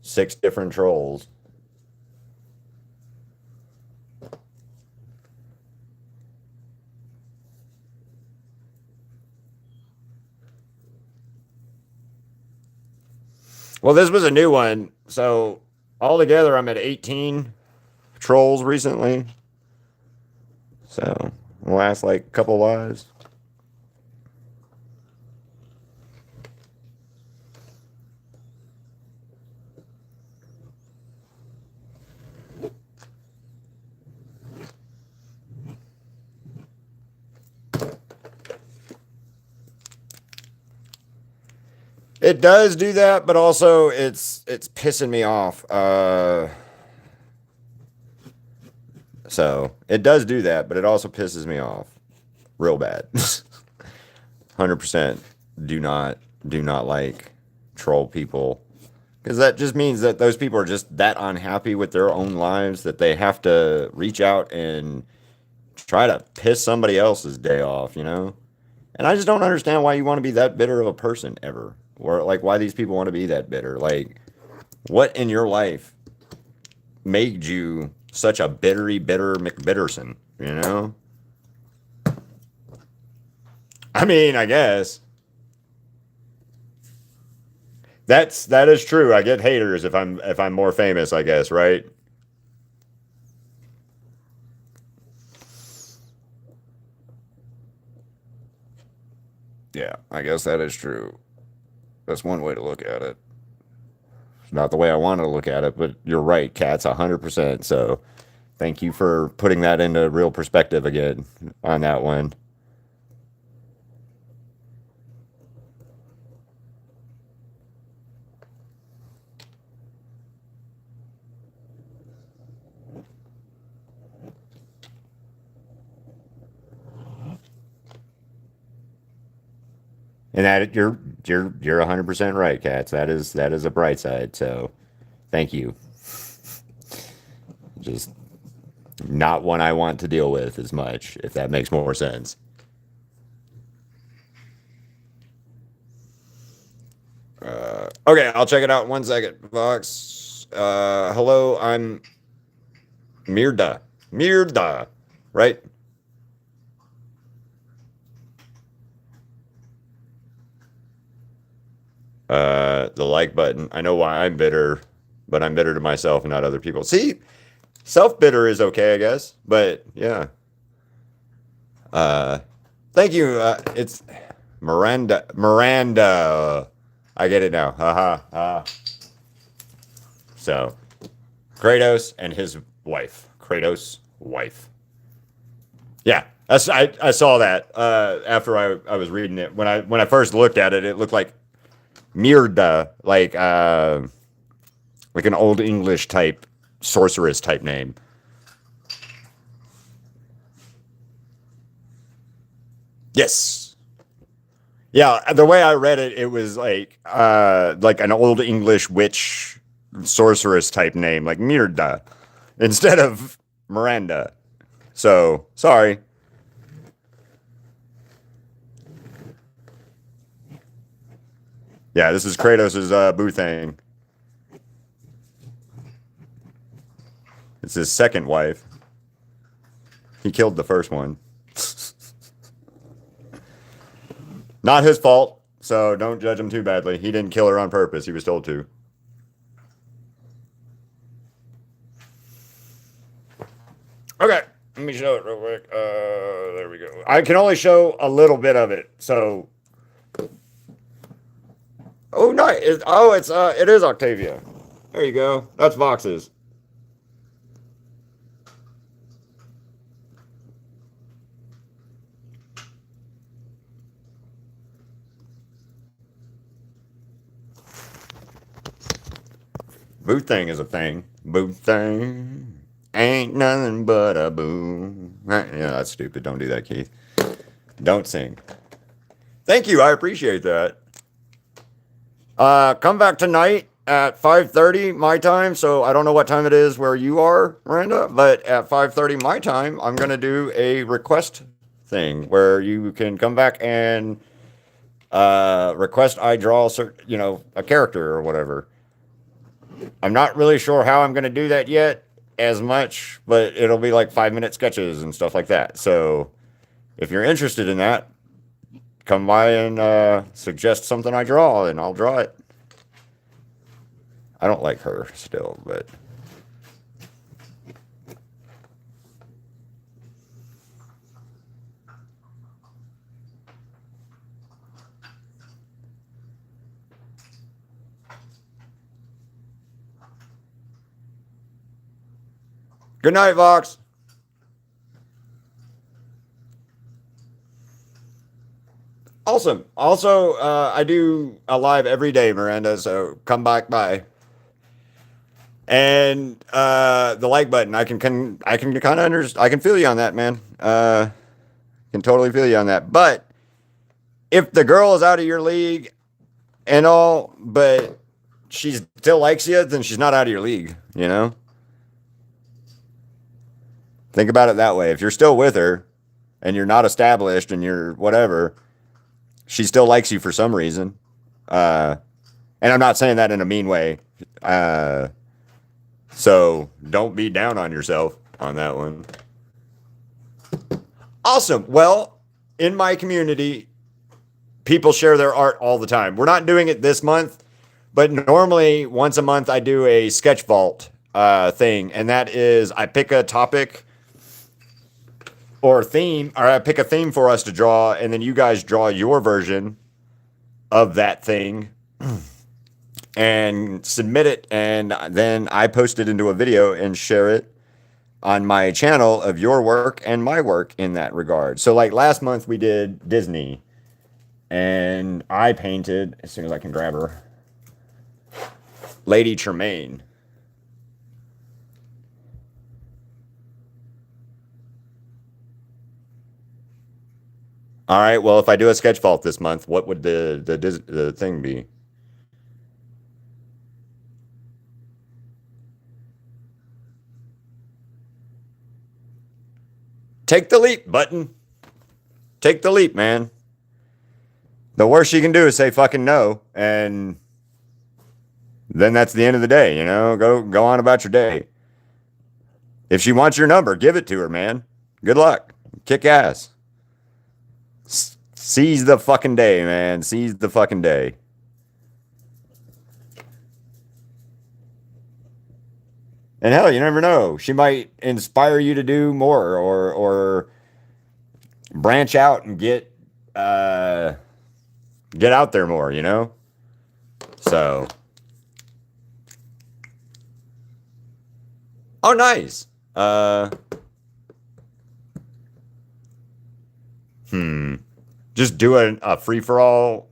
6 different trolls. Well, this was a new one. So altogether, I'm at 18 trolls recently. So last like couple lives. It does do that, but also it's pissing me off. So it does do that, but it also pisses me off real bad. 100% do not like troll people, because that just means that those people are just that unhappy with their own lives that they have to reach out and try to piss somebody else's day off, you know? And I just don't understand why you want to be that bitter of a person ever. Or like why these people want to be that bitter. Like, what in your life made you such a bitter McBitterson, you know? I mean, I guess. That is true. I get haters if I'm more famous, I guess, right? Yeah, I guess that is true. That's one way to look at it. It's not the way I want to look at it, but you're right, Cat's 100%. So thank you for putting that into real perspective again on that one. And that you're 100% right, Cats. That is a bright side. So thank you. Just not one I want to deal with as much, if that makes more sense. Okay, I'll check it out in 1 second, Fox. Hello, I'm Mirda. Mirda, right? The like button. I know why I'm bitter, but I'm bitter to myself and not other people. See, self bitter is okay, I guess. But yeah. Uh, Thank you. It's Miranda. Miranda. I get it now. Haha. So, Kratos and his wife. Kratos' wife. Yeah, I saw that after I was reading it. When I first looked at it, it looked like Mirda, like an old English type sorceress type name. Yes. Yeah, the way I read it, it was like an old English witch sorceress type name, like Mirda, instead of Miranda. So sorry. Yeah, this is Kratos' boo thing. It's his second wife. He killed the first one. Not his fault, so don't judge him too badly. He didn't kill her on purpose. He was told to. Okay, let me show it real quick. There we go. I can only show a little bit of it, so. Oh, nice. It is Octavia. There you go. That's Vox's. Boo thing is a thing. Boo thing ain't nothing but a boo. Yeah, that's stupid. Don't do that, Keith. Don't sing. Thank you. I appreciate that. Come back tonight at 5:30 my time. So I don't know what time it is where you are, Miranda, but at 5:30 my time, I'm gonna do a request thing where you can come back and request I draw a character or whatever. I'm not really sure how I'm gonna do that yet as much, but it'll be like 5-minute sketches and stuff like that. So if you're interested in that, come by and suggest something I draw, and I'll draw it. I don't like her still, but... Good night, Vox. Awesome. Also, I do a live every day, Miranda, so come back by. And the like button, I can kind of I can feel you on that, man. Can totally feel you on that. But if the girl is out of your league and all, but she still likes you, then she's not out of your league, you know? Think about it that way. If you're still with her and you're not established and you're whatever, she still likes you for some reason. And I'm not saying that in a mean way. So don't be down on yourself on that one. Awesome. Well, in my community, people share their art all the time. We're not doing it this month, but normally once a month I do a sketch vault thing. And that is I pick a topic or theme, or I pick a theme for us to draw, and then you guys draw your version of that thing and submit it, and then I post it into a video and share it on my channel of your work and my work in that regard. So like last month we did Disney, and I painted, as soon as I can grab her, Lady Tremaine. All right, well, if I do a sketch vault this month, what would the thing be? Take the leap, button. Take the leap, man. The worst you can do is say fucking no, and then that's the end of the day, you know? Go on about your day. If she wants your number, give it to her, man. Good luck. Kick ass. Seize the fucking day, man. Seize the fucking day. And hell, you never know. She might inspire you to do more or branch out and get out there more, you know? So. Oh, nice. Just do a free-for-all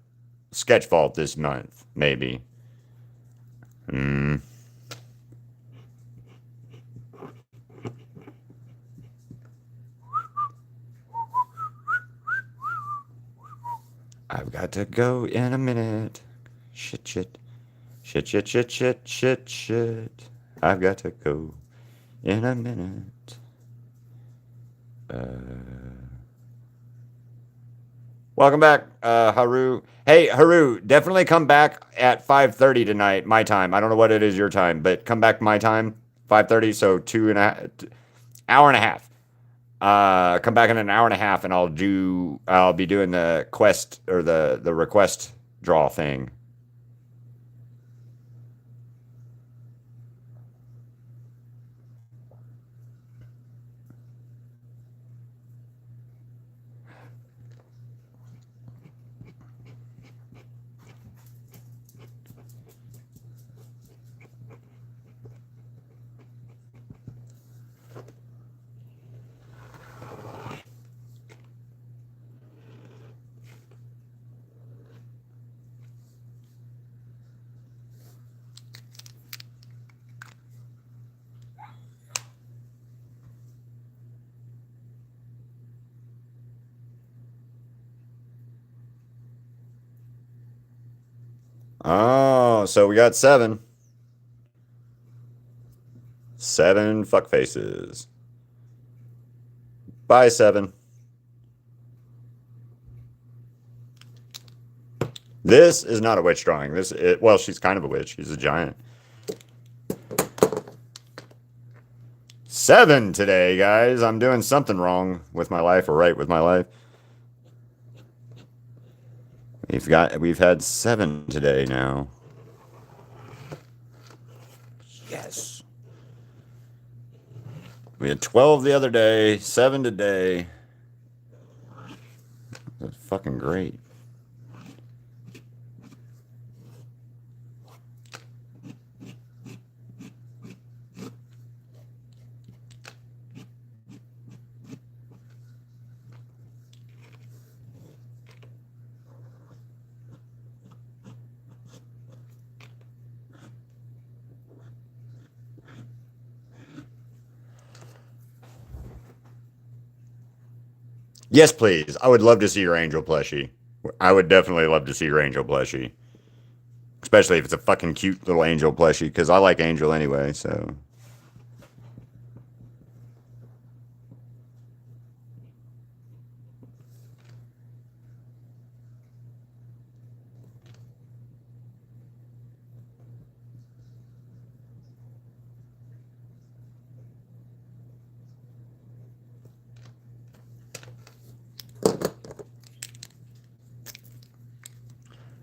sketch vault this month, maybe. I've got to go in a minute. Shit. I've got to go in a minute. Welcome back, Haru. Hey, Haru, definitely come back at 5:30 tonight, my time. I don't know what it is your time, but come back my time, 5:30, so hour and a half. Come back in an hour and a half, and I'll be doing the quest or the request draw thing. Oh, so we got 7. 7 fuck faces. Bye, 7. This is not a witch drawing. Well, she's kind of a witch. She's a giant. 7 today, guys. I'm doing something wrong with my life or right with my life. We've had 7 today now. We had 12 the other day, 7 today. That's fucking great. Yes, please. I would love to see your angel plushie. I would definitely love to see your angel plushie. Especially if it's a fucking cute little angel plushie, because I like angel anyway, so.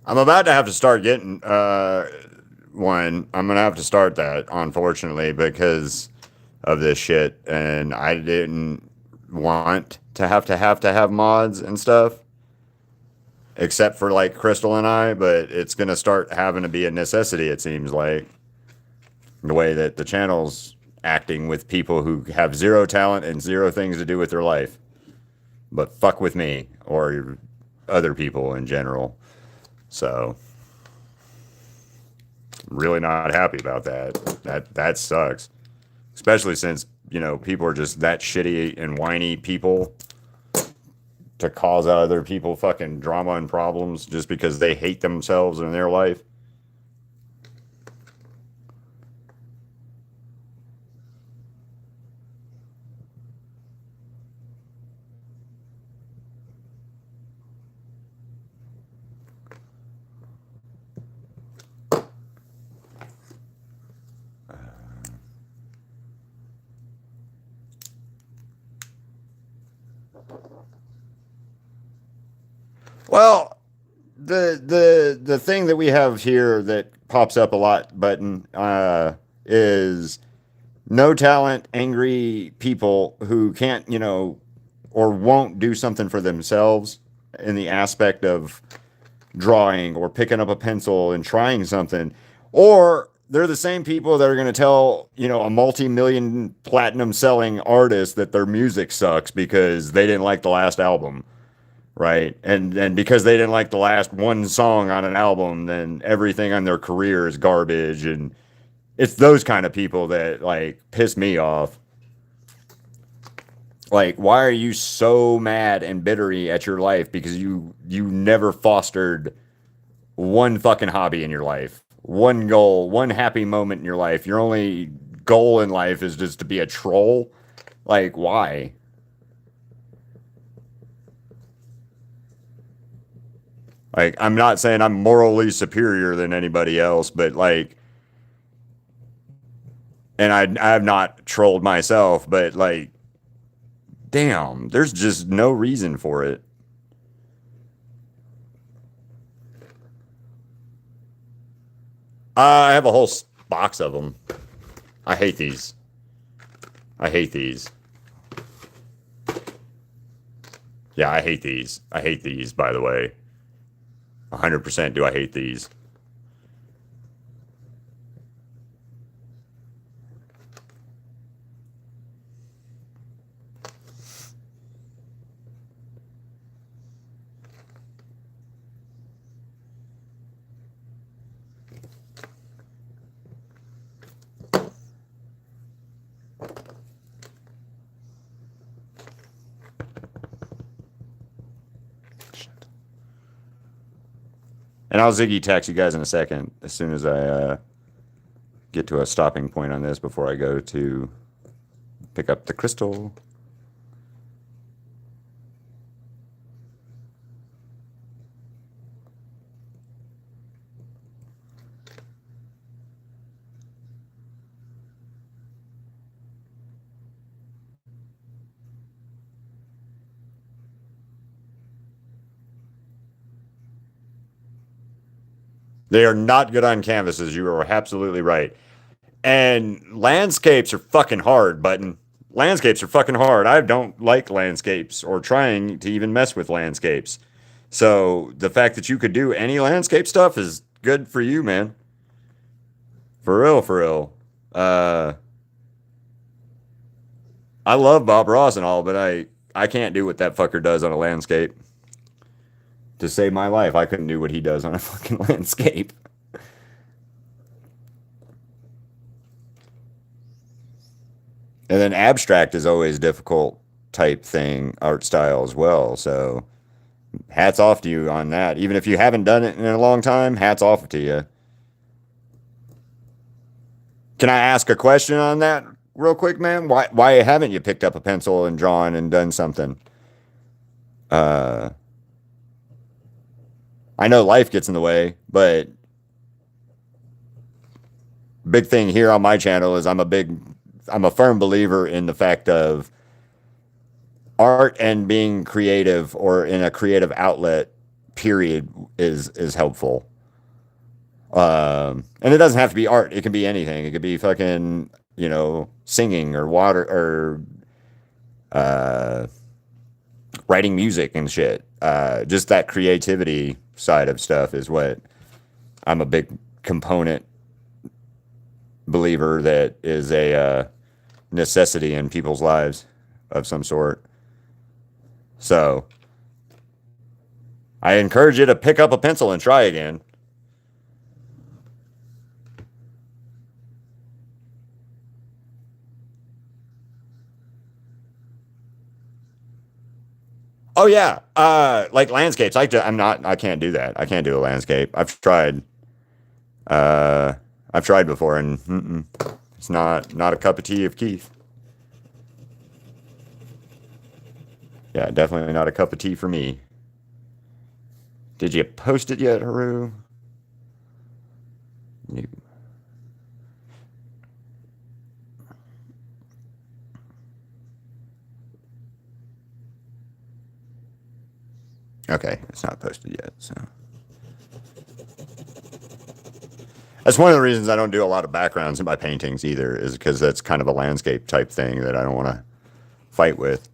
I'm about to have to start getting one. I'm gonna have to start that, unfortunately, because of this shit, and I didn't want to have mods and stuff, except for like Crystal and I. But it's gonna start having to be a necessity. It seems like the way that the channel's acting with people who have zero talent and zero things to do with their life, but fuck with me or other people in general. So really not happy about that. That sucks. Especially since, people are just that shitty and whiny people to cause other people fucking drama and problems just because they hate themselves in their life. Well, the thing that we have here that pops up a lot button is no talent, angry people who can't, or won't do something for themselves in the aspect of drawing or picking up a pencil and trying something. Or they're the same people that are going to tell, a multi-million platinum selling artist that their music sucks because they didn't like the last album. Right. And because they didn't like the last one song on an album, then everything on their career is garbage. And it's those kind of people that like piss me off. Like, why are you so mad and bittery at your life because you never fostered one fucking hobby in your life, one goal, one happy moment in your life? Your only goal in life is just to be a troll. Like, why? Like, I'm not saying I'm morally superior than anybody else, but like, and I have not trolled myself, but like, damn, there's just no reason for it. I have a whole box of them. I hate these. I hate these. Yeah, I hate these. I hate these, by the way. 100% do I hate these. And I'll Ziggy text you guys in a second as soon as I get to a stopping point on this before I go to pick up the crystal. They are not good on canvases. You are absolutely right. And landscapes are fucking hard, button. landscapes are fucking hard. I don't like landscapes or trying to even mess with landscapes. So the fact that you could do any landscape stuff is good for you, man. For real, for real. Uh, I love Bob Ross and all, but I can't do what that fucker does on a landscape. To save my life, I couldn't do what he does on a fucking landscape. And then abstract is always difficult type thing, art style as well. So hats off to you on that. Even if you haven't done it in a long time, hats off to you. Can I ask a question on that real quick, man? Why haven't you picked up a pencil and drawn and done something? Uh, I know life gets in the way, but big thing here on my channel is I'm a firm believer in the fact of art and being creative or in a creative outlet period is helpful. And it doesn't have to be art. It can be anything. It could be fucking, singing or water or uh, writing music and shit. Just that creativity side of stuff is what I'm a big component believer that is a necessity in people's lives of some sort. So I encourage you to pick up a pencil and try again. Oh yeah, like landscapes. I can't do that. I can't do a landscape. Uh, I've tried before, and it's not a cup of tea of Keith. Yeah, definitely not a cup of tea for me. Did you post it yet, Haru? You- Okay, it's not posted yet, so. That's one of the reasons I don't do a lot of backgrounds in my paintings either, is because that's kind of a landscape type thing that I don't want to fight with.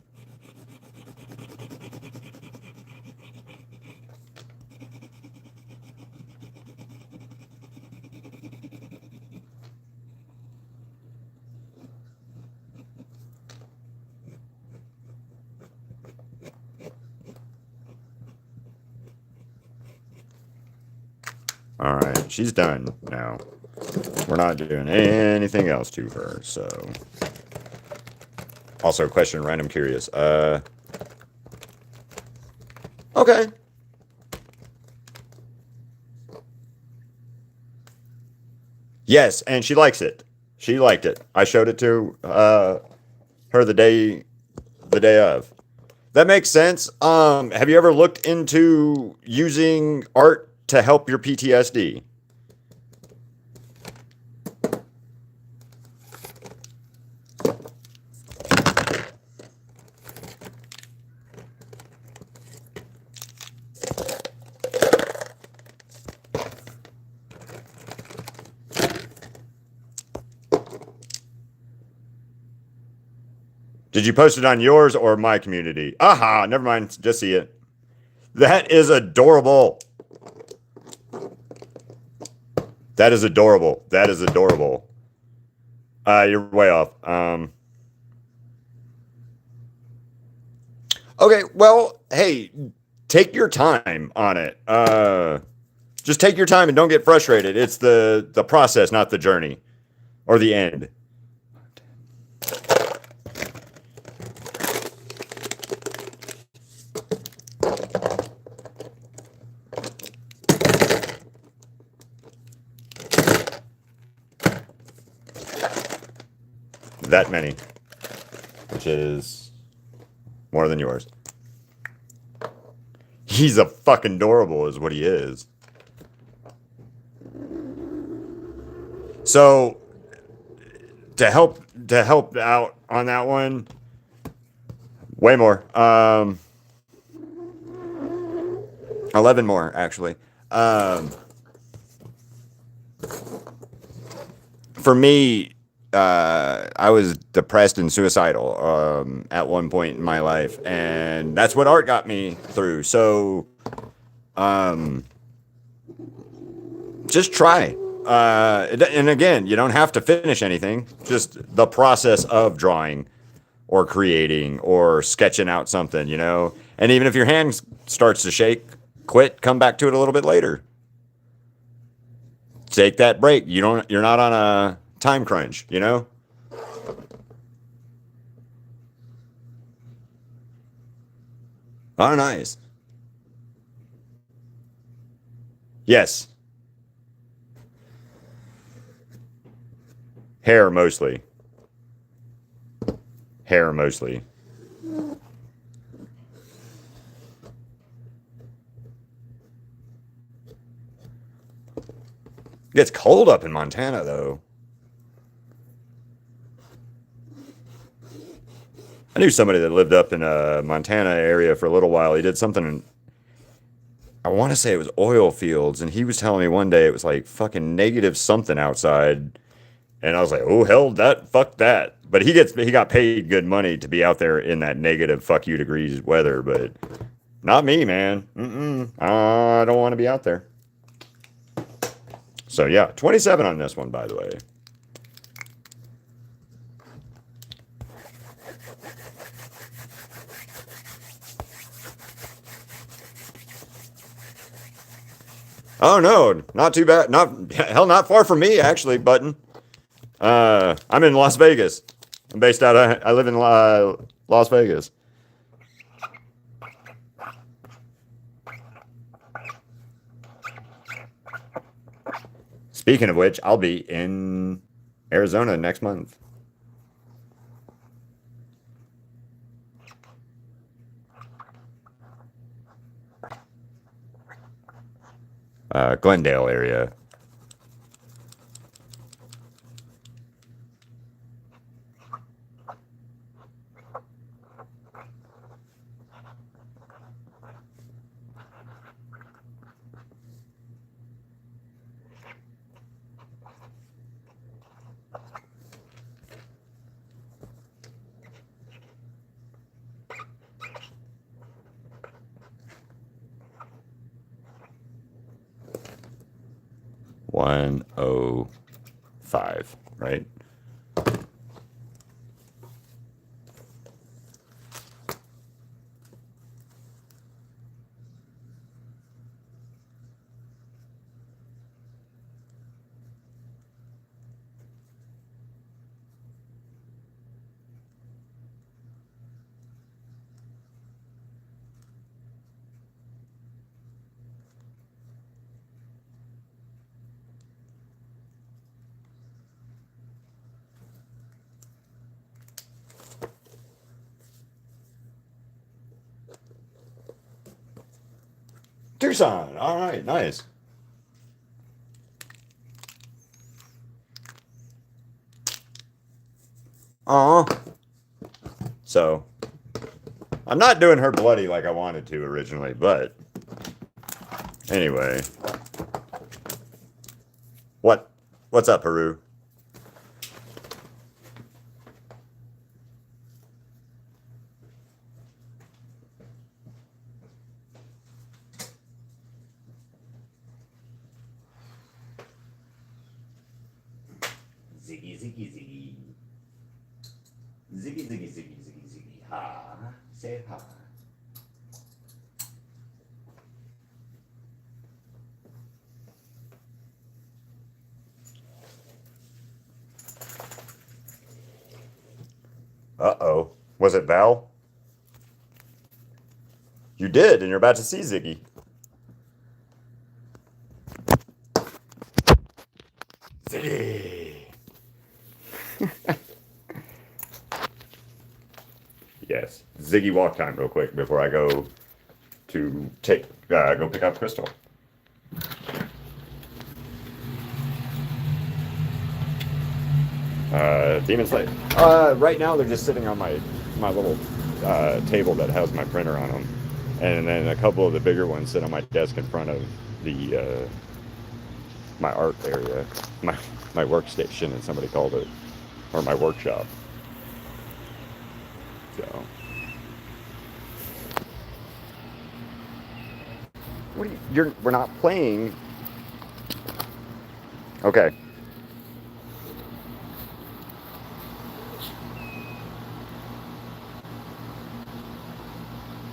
All right, she's done now. We're not doing anything else to her, so. Also, question, random curious. Okay. Yes, and she likes it. She liked it. I showed it to her the day of. That makes sense. Have you ever looked into using art to help your PTSD? Did you post it on yours or my community? Aha, never mind. Just see it. That is adorable. That is adorable. That is adorable. You're way off. Okay, well, hey, take your time on it. Just take your time and don't get frustrated. It's the process, not the journey or the end. That many, which is more than yours. He's a fucking adorable is what he is. So to help out on that one, way more. 11 more actually. For me, I was depressed and suicidal at one point in my life, and that's what art got me through. So, um, just try. And again, you don't have to finish anything. Just the process of drawing, or creating, or sketching out something. And even if your hand starts to shake, quit. Come back to it a little bit later. Take that break. You're not on a time crunch. Oh, nice. Yes. Hair mostly. Hair mostly. It gets cold up in Montana, though. I knew somebody that lived up in a Montana area for a little while. He did something. I want to say it was oil fields, and he was telling me one day it was like fucking negative something outside, and I was like, oh hell, fuck that. But he got paid good money to be out there in that negative fuck you degrees weather, but not me, man. I don't want to be out there. So yeah, 27 on this one, by the way. Oh no, not too bad. Not far from me actually, Button. I'm in Las Vegas. I'm based out of. I live in Las Vegas. Speaking of which, I'll be in Arizona next month. Glendale area. $105, right? Tucson. All right, nice. Aw. So, I'm not doing her bloody like I wanted to originally, but anyway. What's up, Peru? Ziggy, ziggy, ziggy. Ziggy, ziggy, ziggy, ziggy, ziggy. Ha. Say ha. Uh-oh. Was it Val? You did, and you're about to see Ziggy. Ziggy. Yes. Ziggy walk time real quick before I go to go pick up Crystal. Demon Slayer. Right now they're just sitting on my little table that has my printer on them, and then a couple of the bigger ones sit on my desk in front of the my art area, my workstation, as somebody called it. or my workshop. So, what are we're not playing. Okay.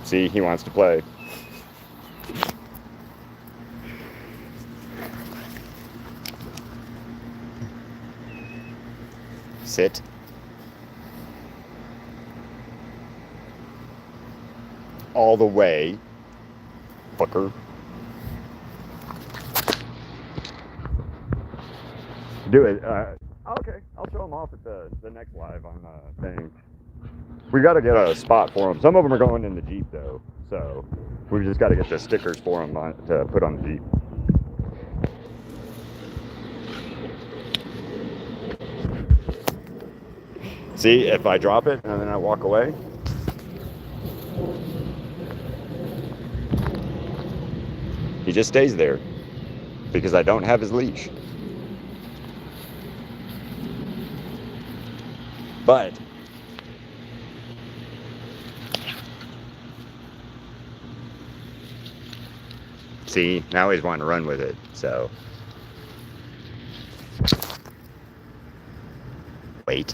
See, he wants to play. Sit. All the way, fucker. Do it. Okay, I'll show them off at the next live on the thing. We got to get a spot for them. Some of them are going in the Jeep though, so we just got to get the stickers for them to put on the Jeep. See, if I drop it and then I walk away, he just stays there because I don't have his leash. But see, now he's wanting to run with it, so wait.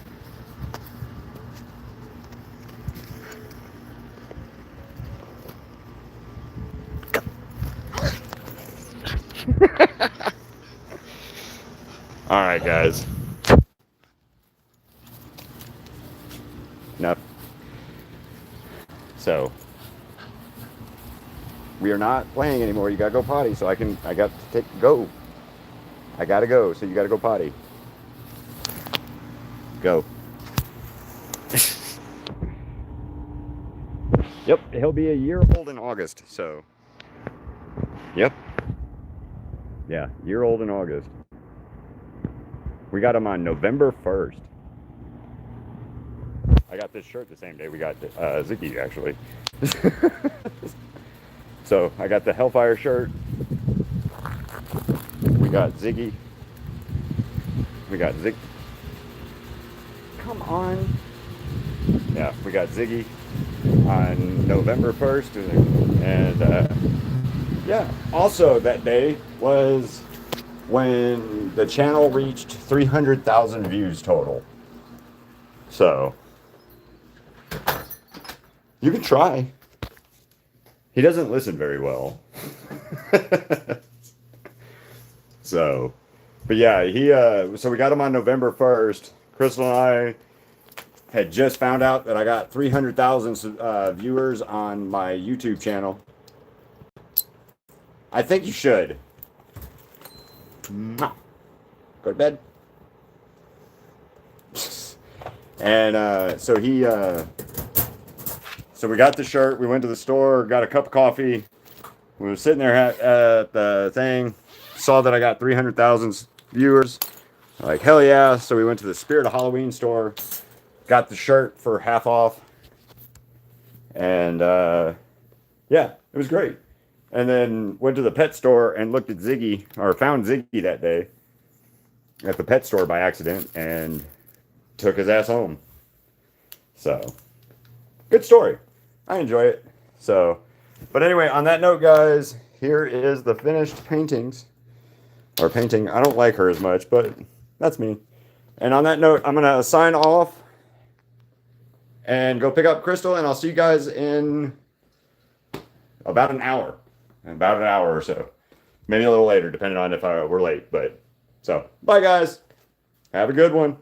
All right, guys. Enough. So we are not playing anymore. You gotta go potty, so I got to go. I gotta go, so you gotta go potty. Go. Yep, he'll be a year old in August, so. Yep. Yeah, year old in August. We got him on November 1st. I got this shirt the same day we got Ziggy, actually. So I got the Hellfire shirt. We got Ziggy. We got Zig. Come on. Yeah, we got Ziggy on November 1st. And yeah, also that day was when the channel reached 300,000 views total. So you can try. He doesn't listen very well. So, but yeah, so we got him on November 1st. Crystal and I had just found out that I got 300,000 viewers on my YouTube channel. I think you should. Go to bed. And so so we got the shirt. We went to the store, got a cup of coffee. We were sitting there at the thing, saw that I got 300,000 viewers. Like, hell yeah. So we went to the Spirit of Halloween store, got the shirt for half off. And yeah, it was great. And then went to the pet store and looked at Ziggy, or found Ziggy that day at the pet store by accident and took his ass home. So, good story. I enjoy it. So, but anyway, on that note, guys, here is the finished paintings. Or painting. I don't like her as much, but that's me. And on that note, I'm going to sign off and go pick up Crystal, and I'll see you guys in about an hour. About an hour or so. Maybe a little later, depending on if we're late. But so, bye, guys. Have a good one.